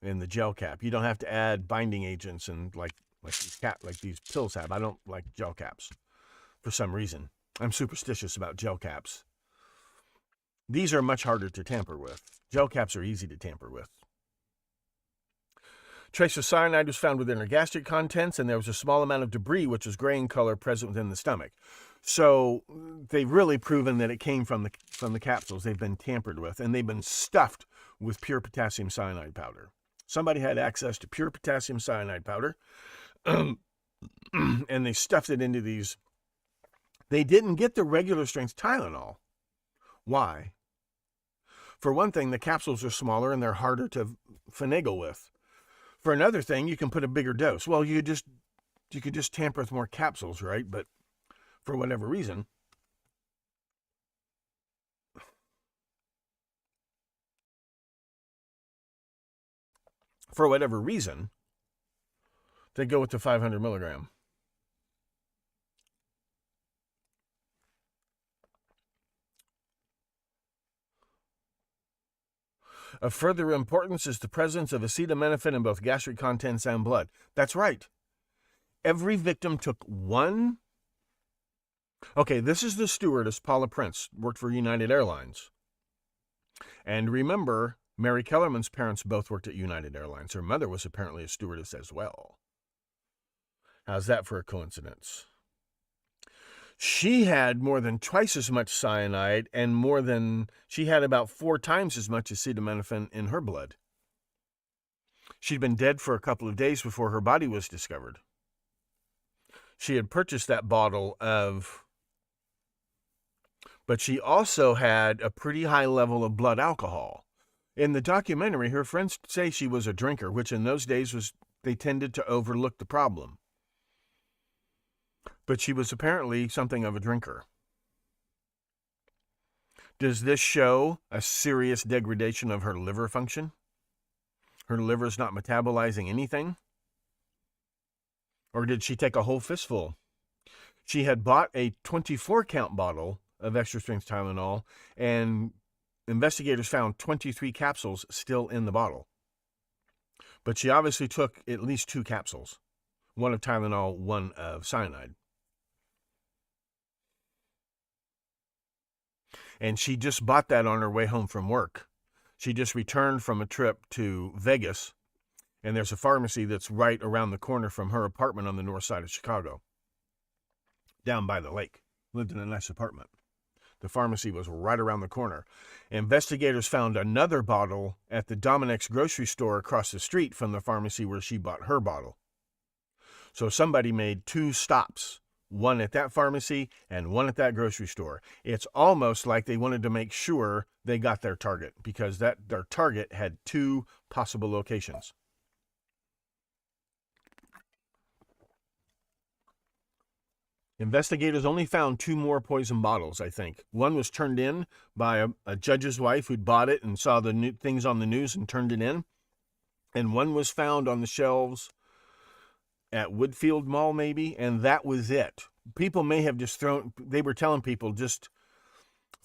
in the gel cap. You don't have to add binding agents and like these pills have. I don't like gel caps for some reason. I'm superstitious about gel caps. These are much harder to tamper with. Gel caps are easy to tamper with. Trace of cyanide was found within her gastric contents, and there was a small amount of debris, which was gray in color, present within the stomach. So they've really proven that it came from the capsules. They've been tampered with, and they've been stuffed with pure potassium cyanide powder. Somebody had access to pure potassium cyanide powder, and they stuffed it into these. They didn't get the regular strength Tylenol. Why? For one thing, the capsules are smaller and they're harder to finagle with. For another thing, you can put a bigger dose. Well, you could just tamper with more capsules, right? But for whatever reason, they go with the 500 milligram. Of further importance is the presence of acetaminophen in both gastric contents and blood. That's right. Every victim took one. Okay, this is the stewardess, Paula Prince, worked for United Airlines. And remember, Mary Kellerman's parents both worked at United Airlines. Her mother was apparently a stewardess as well. How's that for a coincidence? She had more than twice as much cyanide and she had about 4 times as much acetaminophen in her blood. She'd been dead for a couple of days before her body was discovered. She had purchased that bottle but she also had a pretty high level of blood alcohol. In the documentary, her friends say she was a drinker, which in those days they tended to overlook the problem. But she was apparently something of a drinker. Does this show a serious degradation of her liver function? Her liver's not metabolizing anything? Or did she take a whole fistful? She had bought a 24-count bottle of extra-strength Tylenol, and investigators found 23 capsules still in the bottle. But she obviously took at least 2 capsules. One of Tylenol, one of cyanide. And she just bought that on her way home from work. She just returned from a trip to Vegas, and there's a pharmacy that's right around the corner from her apartment on the north side of Chicago, down by the lake. Lived in a nice apartment. The pharmacy was right around the corner. Investigators found another bottle at the Dominic's grocery store across the street from the pharmacy where she bought her bottle. So somebody made 2 stops. One at that pharmacy and one at that grocery store. It's almost like they wanted to make sure they got their target because their target had 2 possible locations. Investigators only found 2 more poison bottles, I think. One was turned in by a judge's wife who'd bought it and saw the new things on the news and turned it in. And one was found on the shelves at Woodfield Mall, maybe, and that was it. People may have just they were telling people, just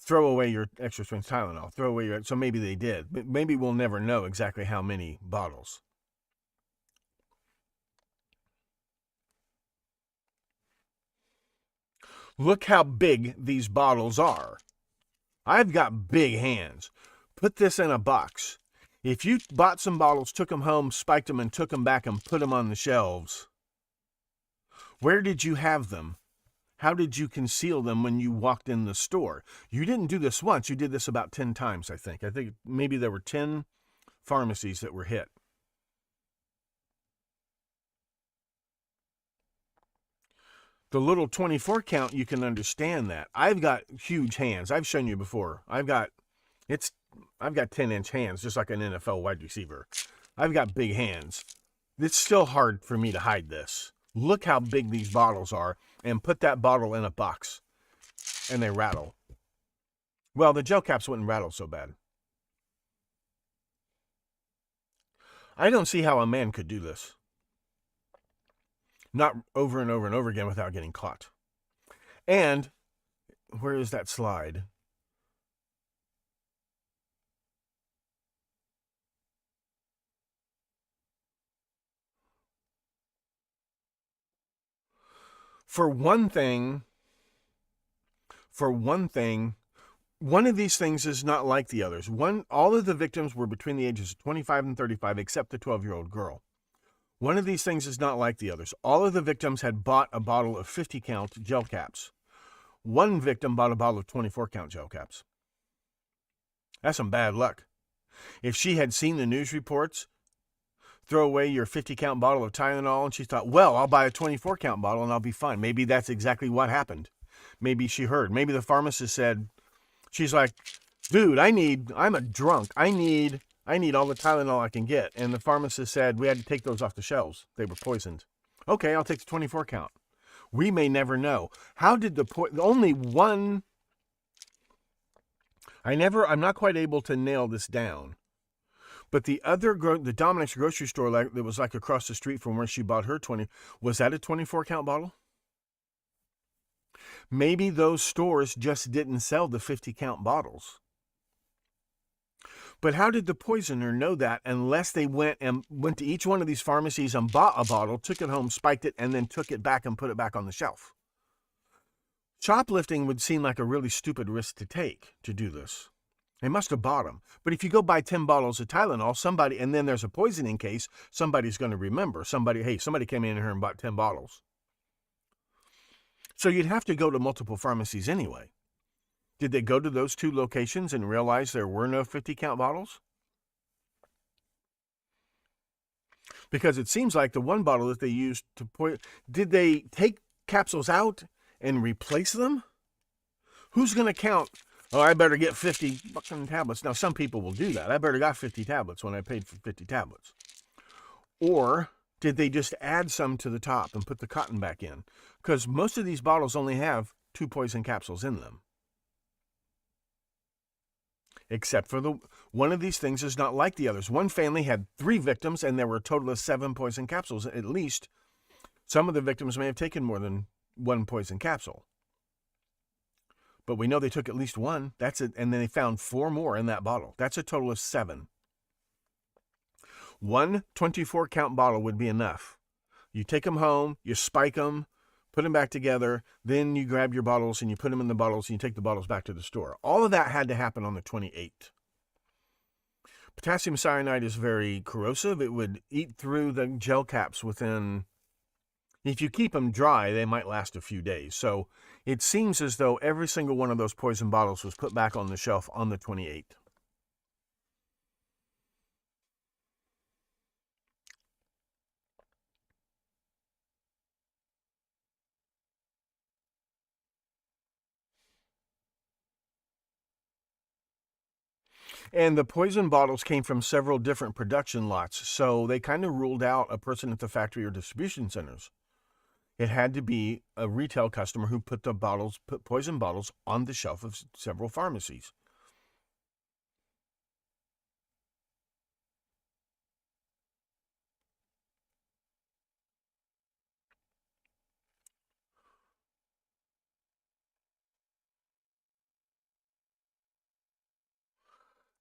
throw away your extra strength Tylenol, so maybe they did. But maybe we'll never know exactly how many bottles. Look how big these bottles are. I've got big hands. Put this in a box. If you bought some bottles, took them home, spiked them, and took them back and put them on the shelves, where did you have them? How did you conceal them when you walked in the store? You didn't do this once. You did this about 10 times, I think. I think maybe there were 10 pharmacies that were hit. The little 24 count, you can understand that. I've got huge hands. I've shown you before. I've got 10-inch hands, just like an NFL wide receiver. I've got big hands. It's still hard for me to hide this. Look how big these bottles are, and put that bottle in a box, and they rattle. Well, the gel caps wouldn't rattle so bad. I don't see how a man could do this. Not over and over and over again without getting caught. And where is that slide? For one thing, one of these things is not like the others. All of the victims were between the ages of 25 and 35, except the 12-year-old girl. One of these things is not like the others. All of the victims had bought a bottle of 50-count gel caps. One victim bought a bottle of 24-count gel caps. That's some bad luck. If she had seen the news reports, throw away your 50-count bottle of Tylenol, and she thought, well, I'll buy a 24-count bottle and I'll be fine. Maybe that's exactly what happened. Maybe she heard. Maybe the pharmacist said, she's like, dude, I'm a drunk. I need all the Tylenol I can get. And the pharmacist said, we had to take those off the shelves. They were poisoned. Okay, I'll take the 24 count. We may never know. How did only one, I'm not quite able to nail this down. But the Dominic's grocery store that was like across the street from where she bought her 20, was that a 24 count bottle? Maybe those stores just didn't sell the 50 count bottles. But how did the poisoner know that unless they went to each one of these pharmacies and bought a bottle, took it home, spiked it, and then took it back and put it back on the shelf? Shoplifting would seem like a really stupid risk to take to do this. They must have bought them. But if you go buy 10 bottles of Tylenol, and then there's a poisoning case, somebody's going to remember. Somebody came in here and bought 10 bottles. So you'd have to go to multiple pharmacies anyway. Did they go to those 2 locations and realize there were no 50-count bottles? Because it seems like the one bottle that they used did they take capsules out and replace them? Who's going to count? Oh, I better get 50 fucking tablets. Now, some people will do that. I better got 50 tablets when I paid for 50 tablets. Or did they just add some to the top and put the cotton back in? Because most of these bottles only have 2 poison capsules in them. Except for one of these things is not like the others. One family had 3 victims and there were a total of 7 poison capsules. At least some of the victims may have taken more than 1 poison capsule. But we know they took at least 1. That's it. And then they found 4 more in that bottle. That's a total of 7. One 24-count bottle would be enough. You take them home, you spike them, put them back together, then you grab your bottles and you put them in the bottles and you take the bottles back to the store. All of that had to happen on the 28th. Potassium cyanide is very corrosive. It would eat through the gel caps within, if you keep them dry, they might last a few days. So it seems as though every single one of those poison bottles was put back on the shelf on the 28th. And the poison bottles came from several different production lots, so they kind of ruled out a person at the factory or distribution centers. It had to be a retail customer who put poison bottles on the shelf of several pharmacies.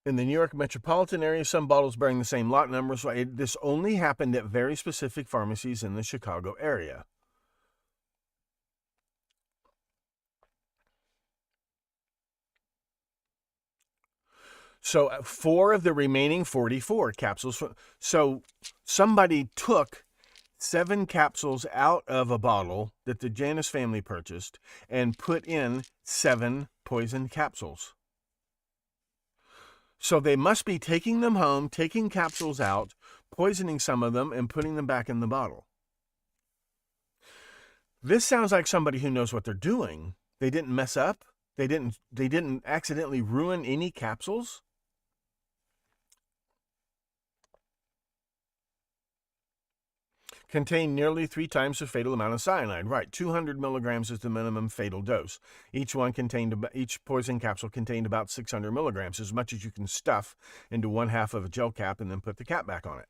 In the New York metropolitan area, some bottles bearing the same lot numbers. This only happened at very specific pharmacies in the Chicago area. So 4 of the remaining 44 capsules. So somebody took 7 capsules out of a bottle that the Janus family purchased and put in 7 poison capsules. So they must be taking them home, taking capsules out, poisoning some of them, and putting them back in the bottle. This sounds like somebody who knows what they're doing. They didn't mess up. They didn't accidentally ruin any capsules. Contain nearly 3 times the fatal amount of cyanide. Right, 200 milligrams is the minimum fatal dose. Each poison capsule contained about 600 milligrams, as much as you can stuff into 1/2 of a gel cap and then put the cap back on it.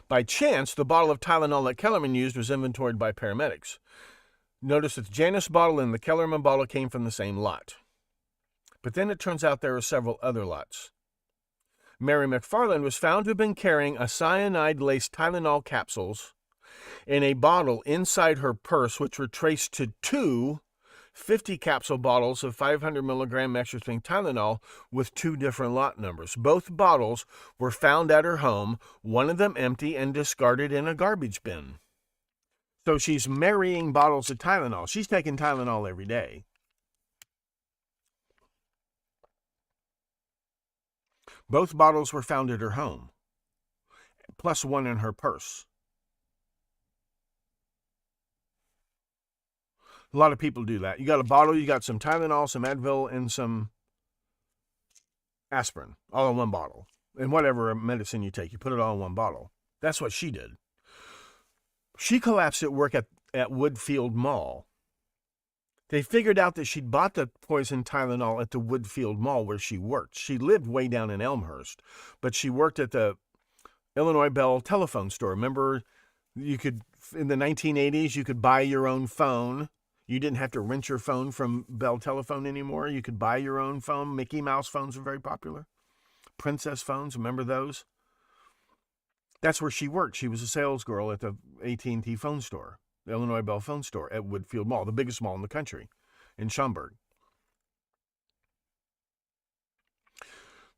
By chance, the bottle of Tylenol that Kellerman used was inventoried by paramedics. Notice that the Janus bottle and the Kellerman bottle came from the same lot. But then it turns out there are several other lots. Mary McFarland was found to have been carrying a cyanide-laced Tylenol capsules in a bottle inside her purse, which were traced to 2 50-capsule bottles of 500 milligram extra-strength Tylenol with 2 different lot numbers. Both bottles were found at her home, one of them empty and discarded in a garbage bin. So she's marrying bottles of Tylenol. She's taking Tylenol every day. Both bottles were found at her home, plus 1 in her purse. A lot of people do that. You got a bottle, you got some Tylenol, some Advil, and some aspirin, all in one bottle. And whatever medicine you take, you put it all in one bottle. That's what she did. She collapsed at work at Woodfield Mall. They figured out that she'd bought the poison Tylenol at the Woodfield Mall where she worked. She lived way down in Elmhurst, but she worked at the Illinois Bell telephone store. Remember, you could, in the 1980s, you could buy your own phone. You didn't have to rent your phone from Bell Telephone anymore. You could buy your own phone. Mickey Mouse phones were very popular. Princess phones, remember those? That's where she worked. She was a sales girl at the AT&T phone store, the Illinois Bell phone store at Woodfield Mall, the biggest mall in the country, in Schaumburg.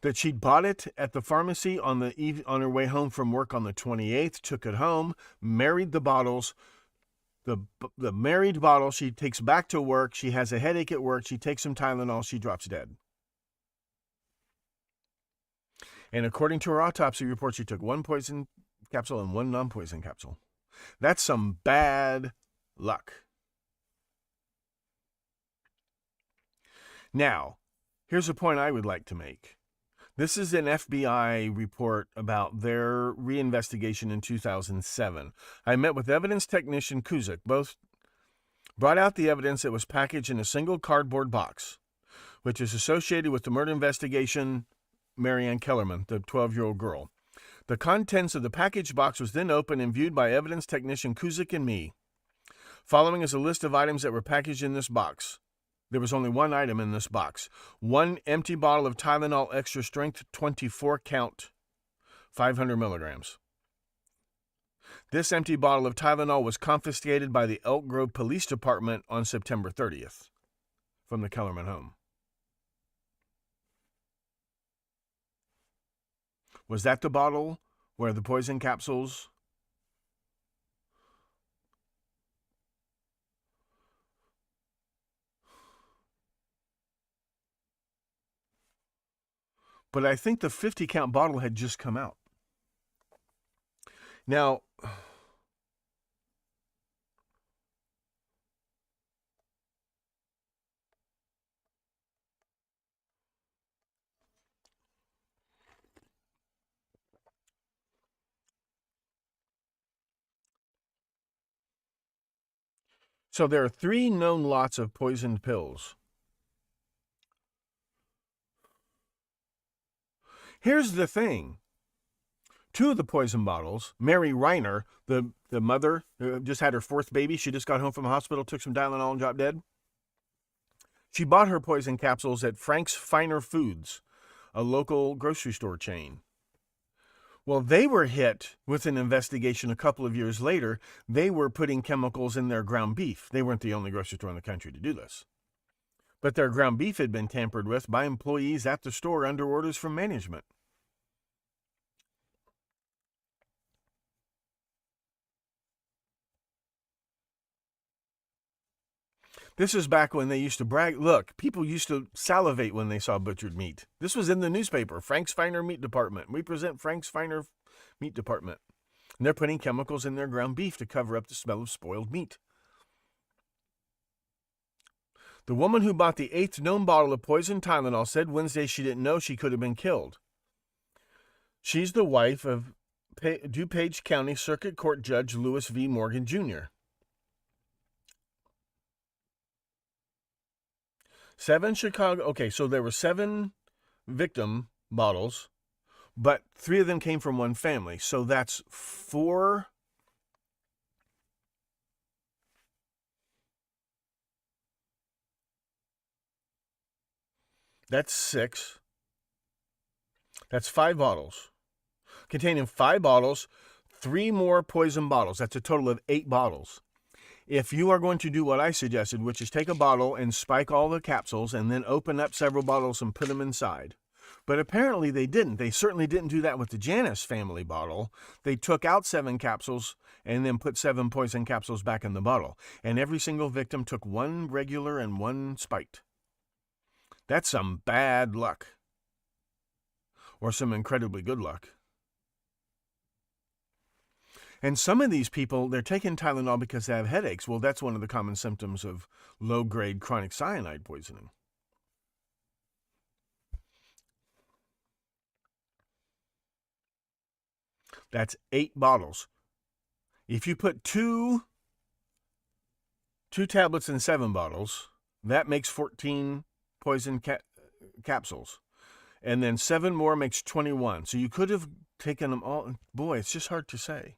That she'd bought it at the pharmacy on her way home from work on the 28th, took it home, married the bottles. The married bottle she takes back to work. She has a headache at work. She takes some Tylenol. She drops dead. And according to her autopsy report, she took 1 poison capsule and 1 non-poison capsule. That's some bad luck. Now, here's a point I would like to make. This is an FBI report about their reinvestigation in 2007. I met with evidence technician Kuzik. Both brought out the evidence that was packaged in a single cardboard box, which is associated with the murder investigation, Marianne Kellerman, the 12-year-old girl. The contents of the packaged box was then opened and viewed by evidence technician Kuzik and me. Following is a list of items that were packaged in this box. There was only 1 item in this box. 1 empty bottle of Tylenol extra strength, 24 count, 500 milligrams. This empty bottle of Tylenol was confiscated by the Elk Grove Police Department on September 30th from the Kellerman home. Was that the bottle where the poison capsules? But I think the 50-count bottle had just come out. Now, so there are 3 known lots of poisoned pills. Here's the thing. 2 of the poison bottles, Mary Reiner, the mother who just had her 4th baby, she just got home from the hospital, took some Tylenol and dropped dead. She bought her poison capsules at Frank's Finer Foods, a local grocery store chain. Well, they were hit with an investigation a couple of years later. They were putting chemicals in their ground beef. They weren't the only grocery store in the country to do this. but their ground beef had been tampered with by employees at the store under orders from management. This is back when they used to brag. Look, people used to salivate when they saw butchered meat. This was in the newspaper. Frank's Finer Meat Department. We present Frank's Finer Meat Department. And they're putting chemicals in their ground beef to cover up the smell of spoiled meat. The woman who bought the 8th known bottle of poison Tylenol said Wednesday she didn't know she could have been killed. She's the wife of DuPage County Circuit Court Judge Louis V. Morgan, Jr. 7 Chicago. Okay, so there were 7 victim bottles, but 3 of them came from one family. So that's 4. That's 6. That's 5 bottles. Containing 5 bottles, 3 more poison bottles. That's a total of 8 bottles. If you are going to do what I suggested, which is take a bottle and spike all the capsules and then open up several bottles and put them inside. But apparently they didn't. They certainly didn't do that with the Janus family bottle. They took out 7 capsules and then put 7 poison capsules back in the bottle. And every single victim took 1 regular and 1 spiked. That's some bad luck. Or some incredibly good luck. And some of these people, they're taking Tylenol because they have headaches. Well, that's one of the common symptoms of low-grade chronic cyanide poisoning. That's 8 bottles. If you put 2 tablets in 7 bottles, that makes 14 poison capsules. And then 7 more makes 21. So you could have taken them all. Boy, it's just hard to say.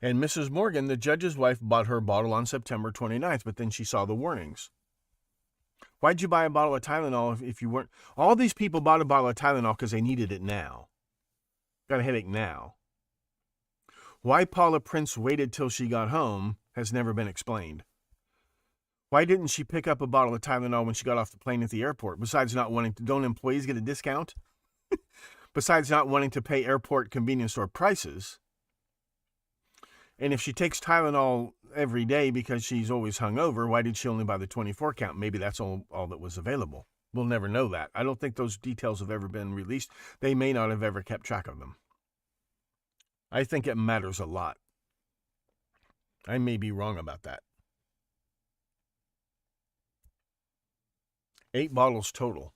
And Mrs. Morgan, the judge's wife, bought her bottle on September 29th, but then she saw the warnings. Why'd you buy a bottle of Tylenol if you weren't... All these people bought a bottle of Tylenol because they needed it now. Got a headache now. Why Paula Prince waited till she got home has never been explained. Why didn't she pick up a bottle of Tylenol when she got off the plane at the airport? Besides not wanting to... Don't employees get a discount? Besides not wanting to pay airport convenience store prices... And if she takes Tylenol every day because she's always hungover, why did she only buy the 24 count? Maybe that's all that was available. We'll never know that. I don't think those details have ever been released. They may not have ever kept track of them. I think it matters a lot. I may be wrong about that. 8 bottles total.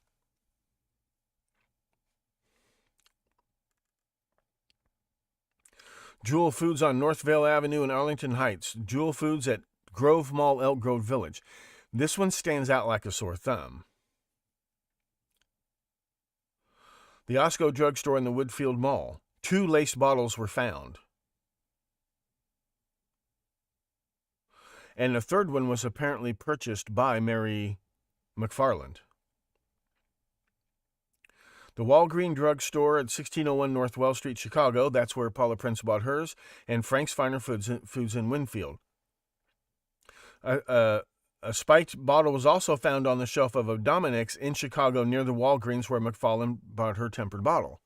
Jewel Foods on Northvale Avenue in Arlington Heights. Jewel Foods at Grove Mall, Elk Grove Village. This one stands out like a sore thumb. The Osco drugstore in the Woodfield Mall. 2 laced bottles were found. And the third one was apparently purchased by Mary McFarland. The Walgreen Drugstore at 1601 North Wells Street, Chicago. That's where Paula Prince bought hers. And Frank's Finer Foods in Winfield. A spiked bottle was also found on the shelf of a Dominic's in Chicago near the Walgreens where McFarland bought her tempered bottle.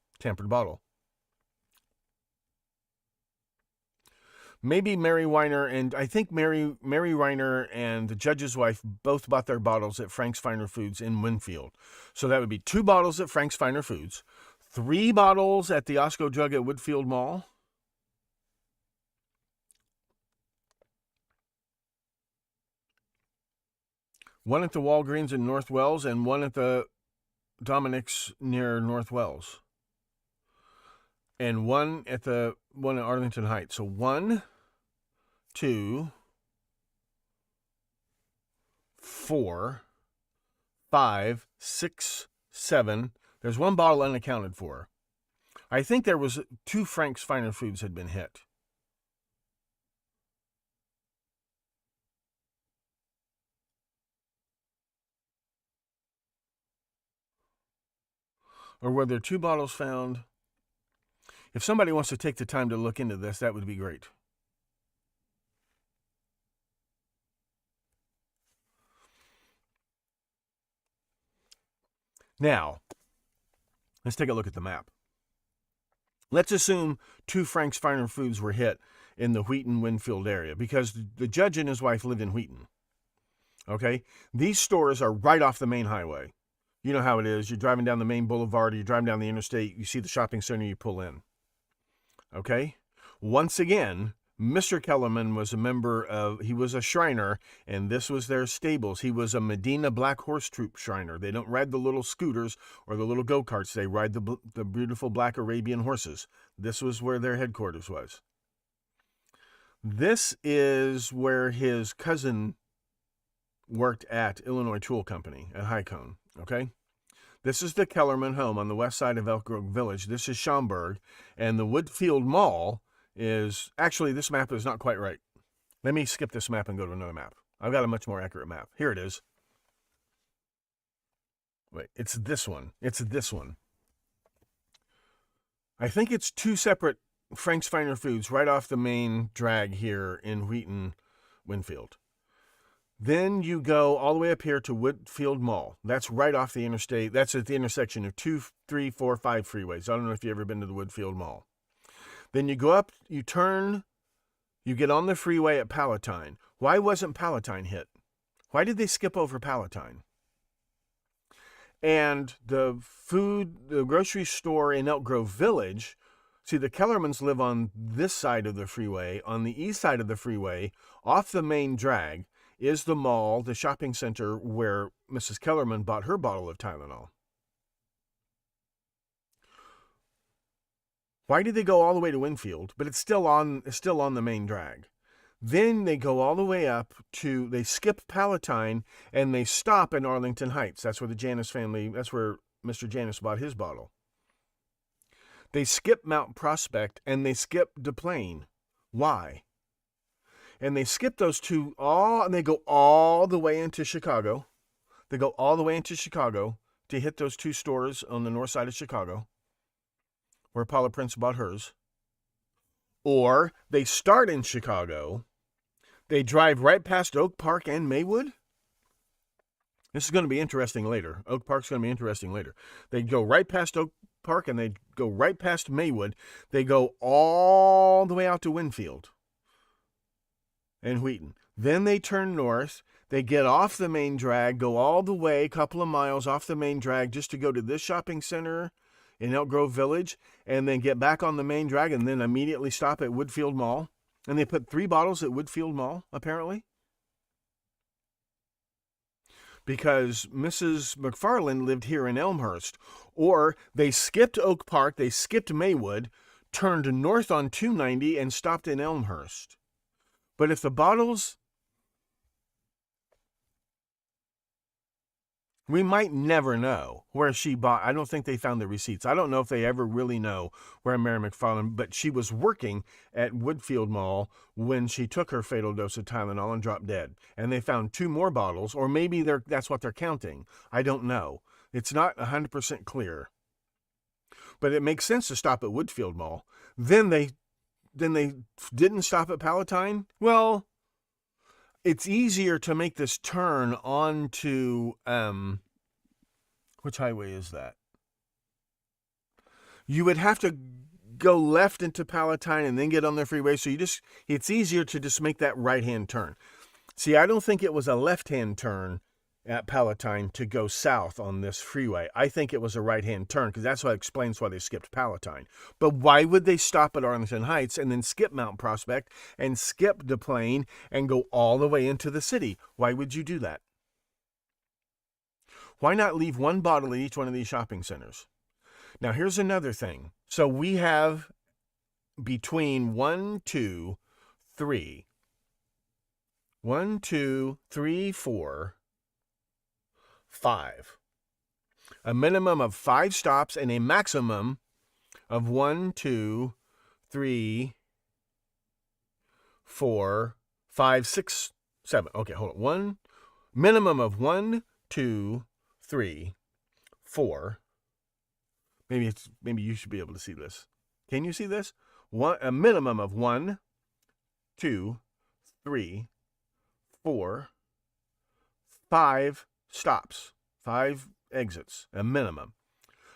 Maybe Mary Weiner and I think Mary Reiner and the judge's wife both bought their bottles at Frank's Finer Foods in Winfield. So that would be 2 bottles at Frank's Finer Foods, 3 bottles at the Osco Drug at Woodfield Mall, one at the Walgreens in North Wells, and 1 at the Dominic's near North Wells, and 1 at the one in Arlington Heights. So 1, 2, 4, 5, 6, 7. There's 1 bottle unaccounted for. I think there was 2 Frank's Finer Foods had been hit. Or were there 2 bottles found? If somebody wants to take the time to look into this, that would be great. Now, let's take a look at the map. Let's assume 2 Frank's Finer Foods were hit in the Wheaton-Winfield area because the judge and his wife lived in Wheaton. Okay? These stores are right off the main highway. You know how it is. You're driving down the main boulevard, or you're driving down the interstate, you see the shopping center, you pull in. Okay? Once again, Mr. Kellerman was he was a Shriner, and this was their stables. He was a Medina Black Horse Troop Shriner. They don't ride the little scooters or the little go-karts. They ride the beautiful black Arabian horses. This was where their headquarters was. This is where his cousin worked at Illinois Tool Company at Highcone. Okay? This is the Kellerman home on the west side of Elk Grove Village. This is Schaumburg, and the Woodfield Mall is, actually, this map is not quite right. Let me skip this map and go to another map. I've got a much more accurate map. Here it is. Wait, it's this one. It's this one. I think it's 2 separate Frank's Finer Foods right off the main drag here in Wheaton-Winfield. Then you go all the way up here to Woodfield Mall. That's right off the interstate. That's at the intersection of 2, 3, 4, 5 freeways. I don't know if you've ever been to the Woodfield Mall. Then you go up, you turn, you get on the freeway at Palatine. Why wasn't Palatine hit? Why did they skip over Palatine? And the grocery store in Elk Grove Village, see, the Kellermans live on this side of the freeway. On the east side of the freeway, off the main drag, is the mall, the shopping center where Mrs. Kellerman bought her bottle of Tylenol. Why did they go all the way to Winfield? But it's still on the main drag. Then they go all the way up to, they skip Palatine, and they stop in Arlington Heights. That's where that's where Mr. Janus bought his bottle. They skip Mount Prospect, and they skip Des Plaines. Why? And they skip those two and they go all the way into Chicago. They go all the way into Chicago to hit those 2 stores on the north side of Chicago, where Paula Prince bought hers. Or they start in Chicago, they drive right past Oak Park and Maywood. This is going to be interesting later. Oak Park's going to be interesting later. They go right past Oak Park and they go right past Maywood. They go all the way out to Winfield and Wheaton. Then they turn north. They get off the main drag, go all the way, a couple of miles off the main drag just to go to this shopping center in Elk Grove Village, and then get back on the main drag and then immediately stop at Woodfield Mall. And they put 3 bottles at Woodfield Mall, apparently. Because Mrs. McFarland lived here in Elmhurst. Or they skipped Oak Park, they skipped Maywood, turned north on 290 and stopped in Elmhurst. But if the bottles, we might never know where she bought. I don't think they found the receipts. I don't know if they ever really know where Mary McFarland, but she was working at Woodfield Mall when she took her fatal dose of Tylenol and dropped dead. And they found 2 more bottles, or maybe that's what they're counting. I don't know. It's not 100% clear. But it makes sense to stop at Woodfield Mall. Then they didn't stop at Palatine. Well, it's easier to make this turn onto, which highway is that? You would have to go left into Palatine and then get on the freeway. So it's easier to just make that right-hand turn. See, I don't think it was a left-hand turn at Palatine to go south on this freeway. I think it was a right-hand turn, because that's what explains why they skipped Palatine. But why would they stop at Arlington Heights and then skip Mount Prospect and skip Des Plaines and go all the way into the city? Why would you do that? Why not leave 1 bottle at each one of these shopping centers? Now, here's another thing. So we have between 1, 2, 3, 4, 5. A minimum of 5 stops and a maximum of 1, 2, 3, 4, 5, 6, 7. Okay, hold on. Minimum of 1, 2, 3, 4. Maybe you should be able to see this. Can you see this? A minimum of 1, 2, 3, 4, 5 stops. 5 exits, a minimum.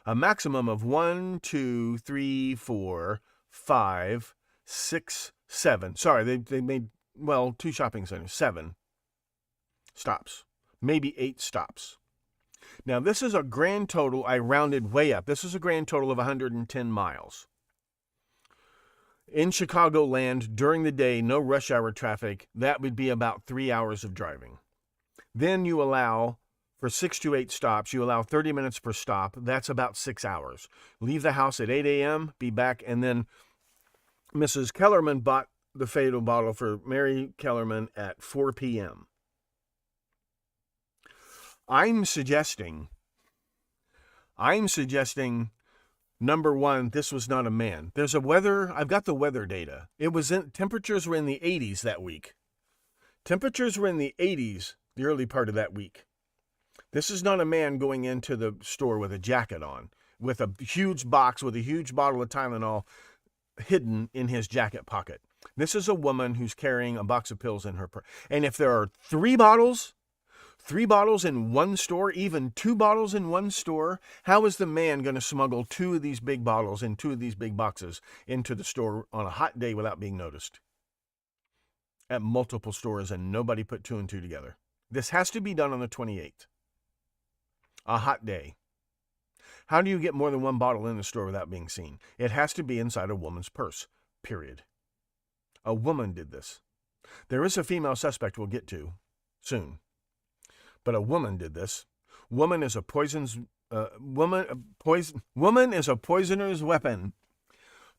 A maximum of 1, 2, 3, 4, 5, 6, 7. Sorry, they made, 2 shopping centers, 7 stops, maybe 8 stops. Now, this is a grand total, I rounded way up. This is a grand total of 110 miles. In Chicagoland, during the day, no rush hour traffic, that would be about 3 hours of driving. Then you allow, for 6 to 8 stops, you allow 30 minutes per stop. That's about 6 hours. Leave the house at 8 a.m., be back, and then Mrs. Kellerman bought the fatal bottle for Mary Kellerman at 4 p.m. I'm suggesting, number one, this was not a man. There's a weather, I've got the weather data. Temperatures were in the 80s that week. Temperatures were in the 80s the early part of that week. This is not a man going into the store with a jacket on, with a huge box with a huge bottle of Tylenol hidden in his jacket pocket. This is a woman who's carrying a box of pills in her purse. And if there are 3 bottles in one store, even 2 bottles in one store, how is the man going to smuggle 2 of these big bottles and 2 of these big boxes into the store on a hot day without being noticed? At multiple stores, and nobody put 2 and 2 together. This has to be done on the 28th. A hot day. How do you get more than 1 bottle in the store without being seen? It has to be inside a woman's purse, period. A woman did this. There is a female suspect we'll get to soon. But a woman did this. Woman is a poisoner's weapon.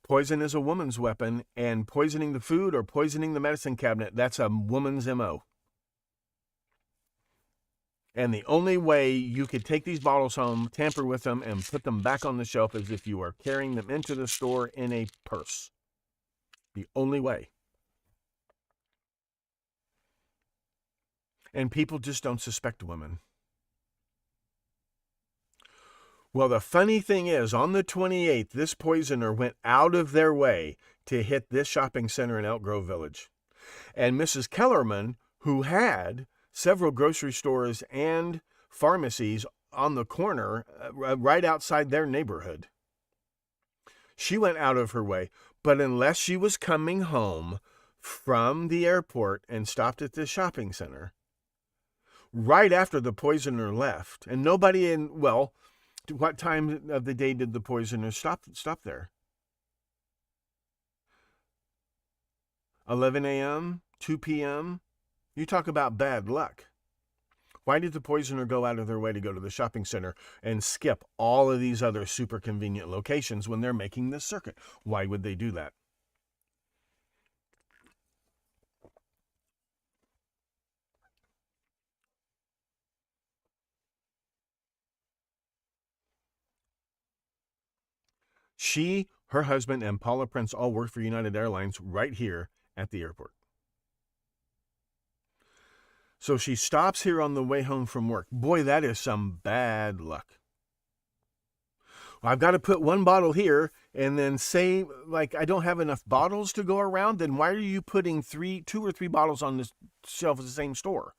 Poison is a woman's weapon, and poisoning the food or poisoning the medicine cabinet, that's a woman's MO. And the only way you could take these bottles home, tamper with them, and put them back on the shelf is if you are carrying them into the store in a purse. The only way. And people just don't suspect women. Well, the funny thing is, on the 28th, this poisoner went out of their way to hit this shopping center in Elk Grove Village. And Mrs. Kellerman, who had several grocery stores and pharmacies on the corner right outside their neighborhood, she went out of her way. But unless she was coming home from the airport and stopped at this shopping center, right after the poisoner left, and nobody what time of the day did the poisoner stop there? 11 a.m., 2 p.m.? You talk about bad luck. Why did the poisoner go out of their way to go to the shopping center and skip all of these other super convenient locations when they're making this circuit? Why would they do that? She, her husband, and Paula Prince all work for United Airlines right here at the airport. So she stops here on the way home from work. Boy, that is some bad luck. I've got to put 1 bottle here and then say, I don't have enough bottles to go around. Then why are you putting 2 or 3 bottles on the shelf of the same store?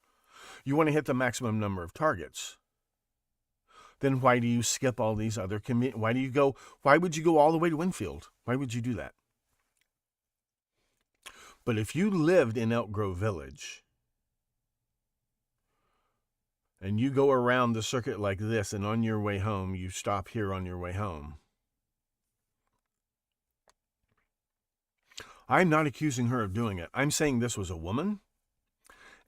You want to hit the maximum number of targets. Then why do you skip all these other why would you go all the way to Winfield? Why would you do that? But if you lived in Elk Grove Village and you go around the circuit like this, and on your way home, you stop here on your way home, I'm not accusing her of doing it. I'm saying this was a woman.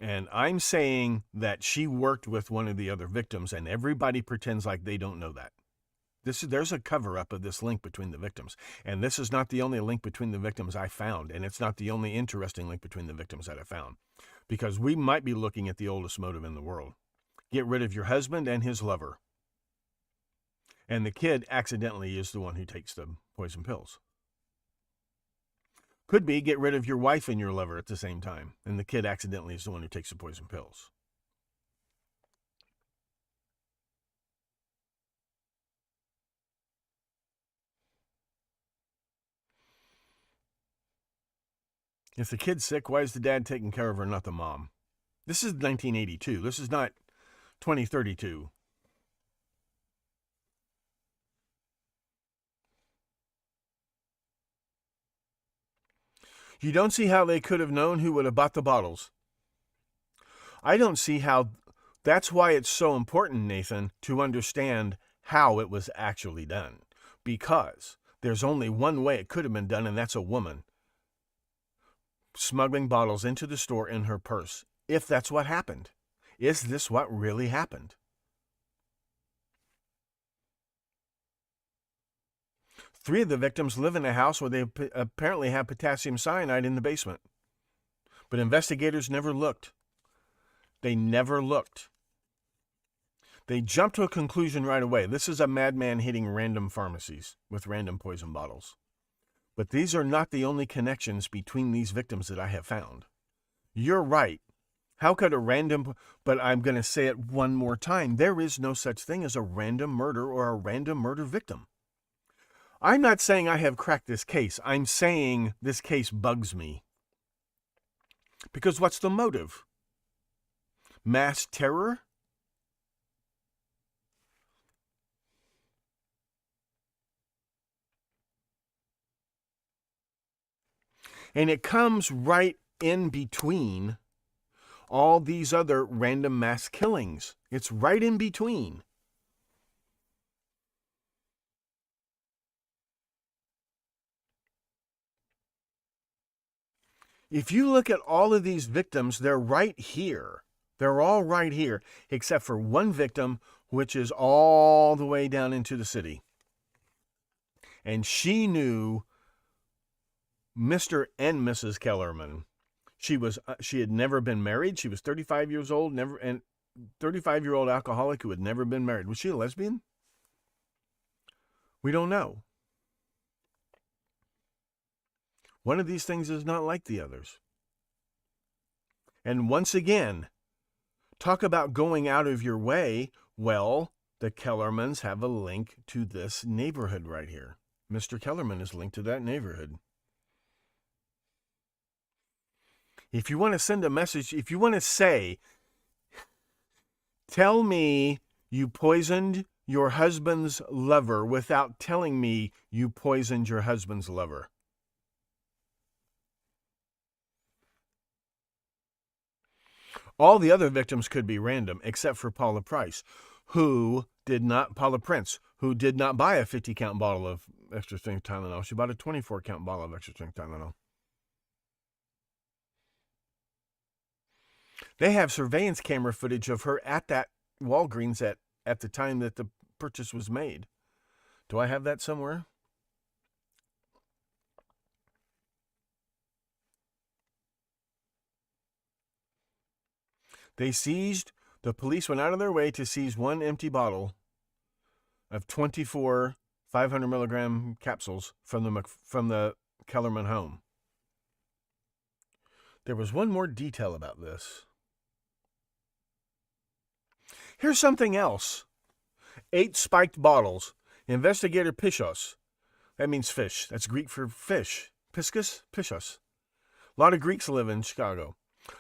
And I'm saying that she worked with one of the other victims, and everybody pretends like they don't know that. There's a cover-up of this link between the victims. And this is not the only link between the victims I found, and it's not the only interesting link between the victims that I found. Because we might be looking at the oldest motive in the world. Get rid of your husband and his lover. And the kid accidentally is the one who takes the poison pills. Could be get rid of your wife and your lover at the same time, and the kid accidentally is the one who takes the poison pills. If the kid's sick, why is the dad taking care of her, not the mom? This is 1982. This is not 2032. You don't see how they could have known who would have bought the bottles. I don't see how. That's why it's so important, Nathan, to understand how it was actually done. Because there's only one way it could have been done, and that's a woman smuggling bottles into the store in her purse. If that's what happened. Is this what really happened? Three of the victims live in a house where they apparently have potassium cyanide in the basement. But investigators never looked. They never looked. They jumped to a conclusion right away. This is a madman hitting random pharmacies with random poison bottles. But these are not the only connections between these victims that I have found. You're right. How could a random, but I'm going to say it one more time, there is no such thing as a random murder or a random murder victim. I'm not saying I have cracked this case. I'm saying this case bugs me. Because what's the motive? Mass terror? And it comes right in between all these other random mass killings. It's right in between. If you look at all of these victims, they're right here. They're all right here, except for one victim, which is all the way down into the city. And she knew Mr. and Mrs. Kellerman. She had never been married. She was 35 years old, 35-year-old alcoholic who had never been married. Was she a lesbian? We don't know. One of these things is not like the others. And once again, talk about going out of your way. Well, the Kellermans have a link to this neighborhood right here. Mr. Kellerman is linked to that neighborhood. If you want to send a message, if you want to say, tell me you poisoned your husband's lover without telling me you poisoned your husband's lover. All the other victims could be random, except for Paula Prince, who did not buy a 50-count bottle of extra-strength Tylenol. She bought a 24-count bottle of extra-strength Tylenol. They have surveillance camera footage of her at that Walgreens at the time that the purchase was made. Do I have that somewhere? The police went out of their way to seize one empty bottle of 24 500 milligram capsules from the Kellerman home. There was one more detail about this. Here's something else. 8 spiked bottles. Investigator Pichos. That means fish. That's Greek for fish. Piscus? Pichos. A lot of Greeks live in Chicago.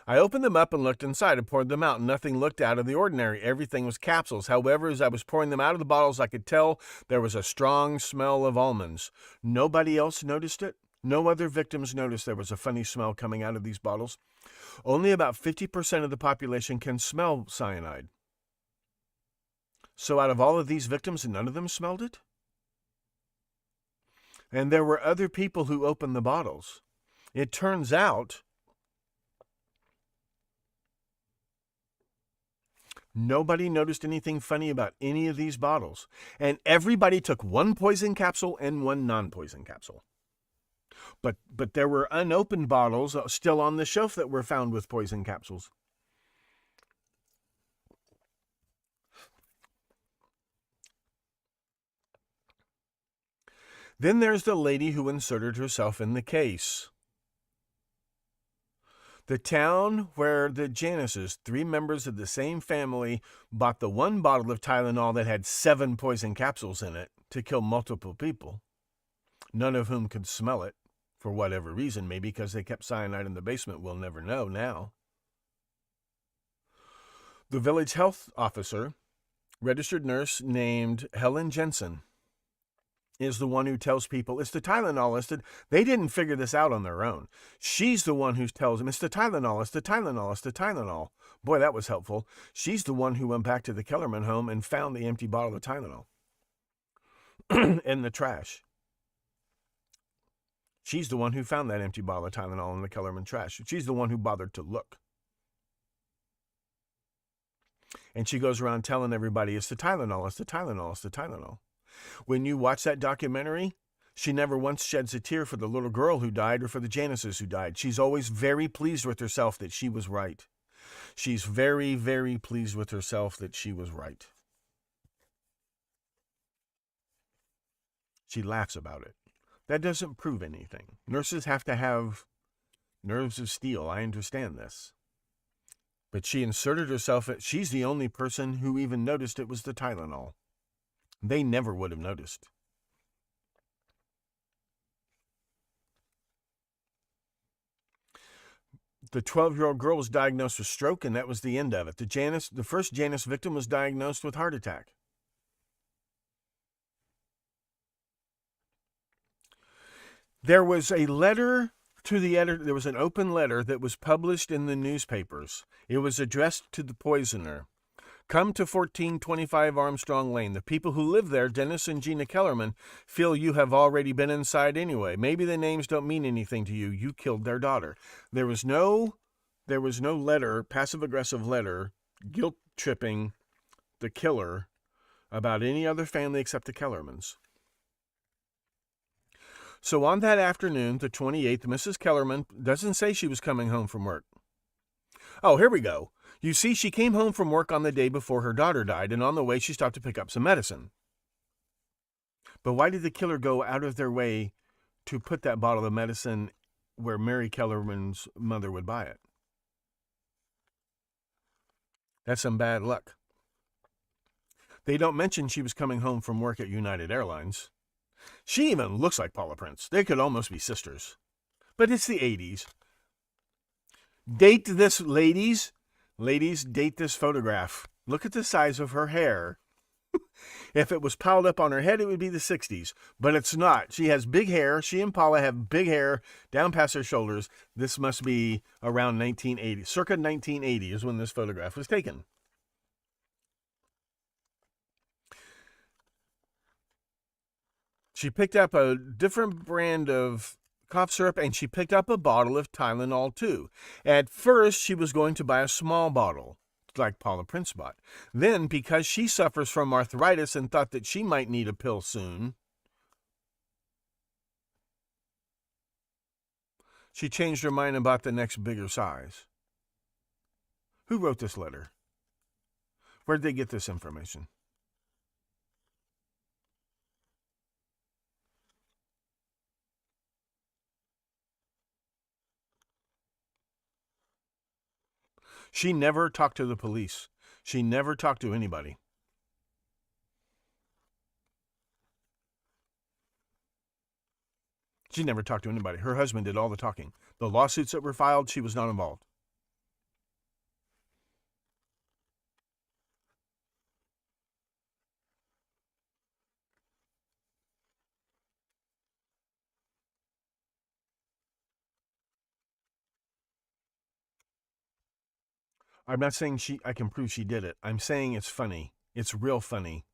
I opened them up and looked inside and poured them out. Nothing looked out of the ordinary. Everything was capsules. However, as I was pouring them out of the bottles, I could tell there was a strong smell of almonds. Nobody else noticed it. No other victims noticed there was a funny smell coming out of these bottles. Only about 50% of the population can smell cyanide. So out of all of these victims, none of them smelled it? And there were other people who opened the bottles. It turns out nobody noticed anything funny about any of these bottles. And everybody took one poison capsule and one non-poison capsule. But there were unopened bottles still on the shelf that were found with poison capsules. Then there's the lady who inserted herself in the case. The town where the Janices, 3 members of the same family, bought the one bottle of Tylenol that had 7 poison capsules in it to kill multiple people, none of whom could smell it, for whatever reason, maybe because they kept cyanide in the basement, we'll never know now. The village health officer, registered nurse named Helen Jensen, is the one who tells people it's the Tylenol. They didn't figure this out on their own. She's the one who tells them it's the Tylenol, it's the Tylenol, it's the Tylenol. Boy, that was helpful. She's the one who went back to the Kellerman home and found the empty bottle of Tylenol in the trash. She's the one who found that empty bottle of Tylenol in the Kellerman trash. She's the one who bothered to look. And she goes around telling everybody it's the Tylenol, it's the Tylenol, it's the Tylenol. When you watch that documentary, she never once sheds a tear for the little girl who died or for the Janices who died. She's always very pleased with herself that she was right. She's very, very pleased with herself that she was right. She laughs about it. That doesn't prove anything. Nurses have to have nerves of steel. I understand this. But she inserted herself. She's the only person who even noticed it was the Tylenol. They never would have noticed. The 12-year-old girl was diagnosed with stroke, and that was the end of it. The first Janus victim was diagnosed with heart attack. There was a letter to the editor. There was an open letter that was published in the newspapers. It was addressed to the poisoner. Come to 1425 Armstrong Lane. The people who live there, Dennis and Gina Kellerman, feel you have already been inside anyway. Maybe the names don't mean anything to you. You killed their daughter. There was no letter, passive-aggressive letter, guilt-tripping the killer about any other family except the Kellermans. So on that afternoon, the 28th, Mrs. Kellerman doesn't say she was coming home from work. Oh, here we go. You see, she came home from work on the day before her daughter died, and on the way she stopped to pick up some medicine. But why did the killer go out of their way to put that bottle of medicine where Mary Kellerman's mother would buy it? That's some bad luck. They don't mention she was coming home from work at United Airlines. She even looks like Paula Prince. They could almost be sisters. But it's the 80s. Date this, ladies. Ladies, date this photograph. Look at the size of her hair. If it was piled up on her head, it would be the 60s. But it's not. She has big hair. She and Paula have big hair down past her shoulders. This must be around 1980. Circa 1980 is when this photograph was taken. She picked up a different brand of cough syrup, and she picked up a bottle of Tylenol, too. At first, she was going to buy a small bottle, like Paula Prince bought. Then, because she suffers from arthritis and thought that she might need a pill soon, she changed her mind and bought the next bigger size. Who wrote this letter? Where did they get this information? She never talked to the police. She never talked to anybody. She never talked to anybody. Her husband did all the talking. The lawsuits that were filed, she was not involved. I'm not saying I can prove she did it. I'm saying it's funny. It's real funny.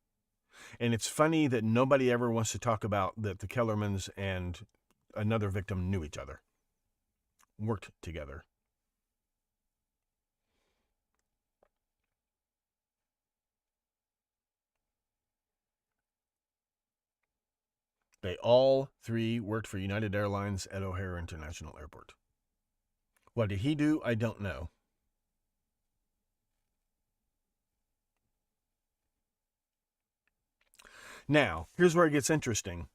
And it's funny that nobody ever wants to talk about that the Kellermans and another victim knew each other, worked together. They all three worked for United Airlines at O'Hare International Airport. What did he do? I don't know. Now, here's where it gets interesting.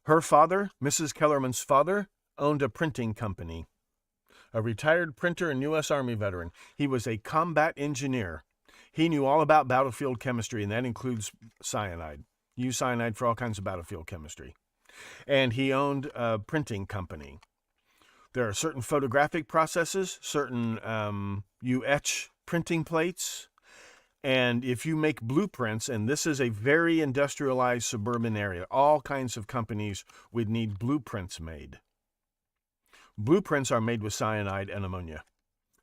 Her father, Mrs. Kellerman's father, owned a printing company. A retired printer and U.S. Army veteran. He was a combat engineer. He knew all about battlefield chemistry, and that includes cyanide. Use cyanide for all kinds of battlefield chemistry. And he owned a printing company. There are certain photographic processes, certain you etch printing plates, And if you make blueprints, and this is a very industrialized suburban area, all kinds of companies would need blueprints made. Blueprints are made with cyanide and ammonia.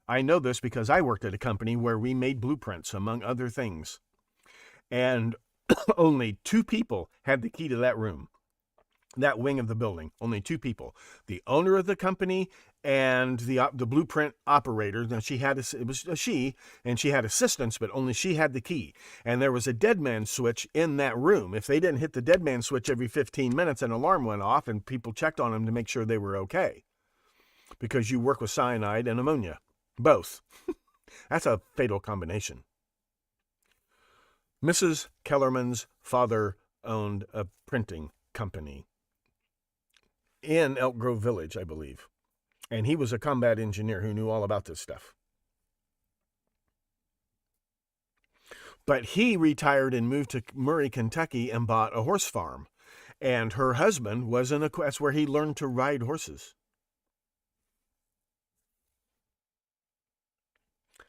I know this because I worked at a company where we made blueprints, among other things. And only 2 people had the key to that room, that wing of the building. Only 2 people. The owner of the company and the blueprint operator. Now, it was a she, and she had assistants, but only she had the key. And there was a dead man switch in that room. If they didn't hit the dead man switch every 15 minutes, an alarm went off, and people checked on them to make sure they were okay. Because you work with cyanide and ammonia. Both. That's a fatal combination. Mrs. Kellerman's father owned a printing company in Elk Grove Village, I believe. And he was a combat engineer who knew all about this stuff. But he retired and moved to Murray, Kentucky, and bought a horse farm. And her husband was that's where he learned to ride horses.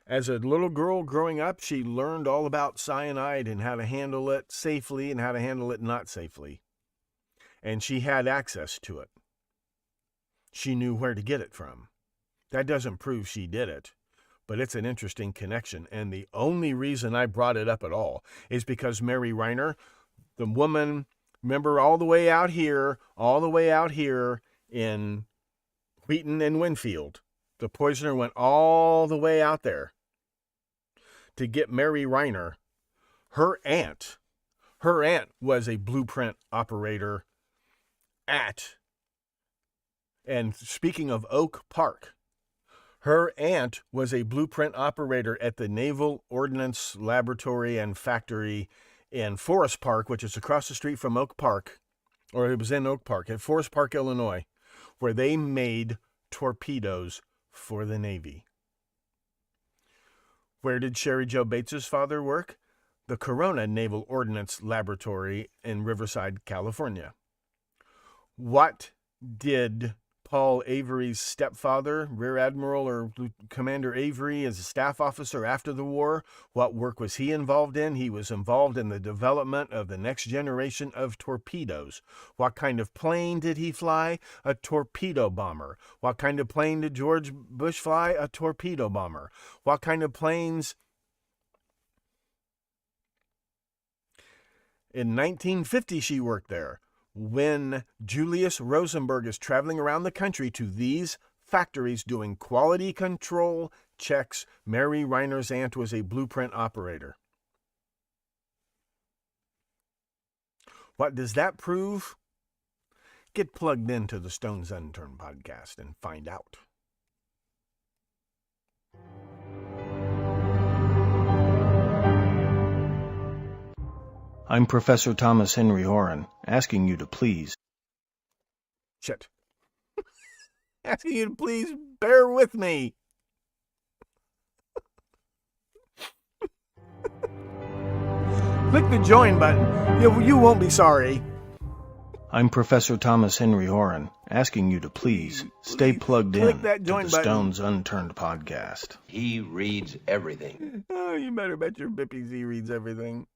As a little girl growing up, she learned all about cyanide and how to handle it safely and how to handle it not safely. And she had access to it. She knew where to get it from. That doesn't prove she did it, but it's an interesting connection. And the only reason I brought it up at all is because Mary Reiner, the woman, remember all the way out here in Wheaton and Winfield, the poisoner went all the way out there to get Mary Reiner. Her aunt was a blueprint operator and speaking of Oak Park, her aunt was a blueprint operator at the Naval Ordnance Laboratory and Factory in Forest Park, which is across the street from Oak Park, or it was in Oak Park, at Forest Park, Illinois, where they made torpedoes for the Navy. Where did Sherry Jo Bates's father work? The Corona Naval Ordnance Laboratory in Riverside, California. What did Paul Avery's stepfather, Rear Admiral or Commander Avery, as a staff officer after the war, what work was he involved in? He was involved in the development of the next generation of torpedoes. What kind of plane did he fly? A torpedo bomber. What kind of plane did George Bush fly? A torpedo bomber. What kind of planes? In 1950, she worked there. When Julius Rosenberg is traveling around the country to these factories doing quality control checks, Mary Reiner's aunt was a blueprint operator. What does that prove? Get plugged into the Stones Unturned podcast and find out. I'm Professor Thomas Henry Horan, asking you to please... asking you to please bear with me. Click the join button. You won't be sorry. I'm Professor Thomas Henry Horan, asking you to please stay plugged in to the Stones Unturned podcast. He reads everything. Oh, you better bet your Bippy Z reads everything.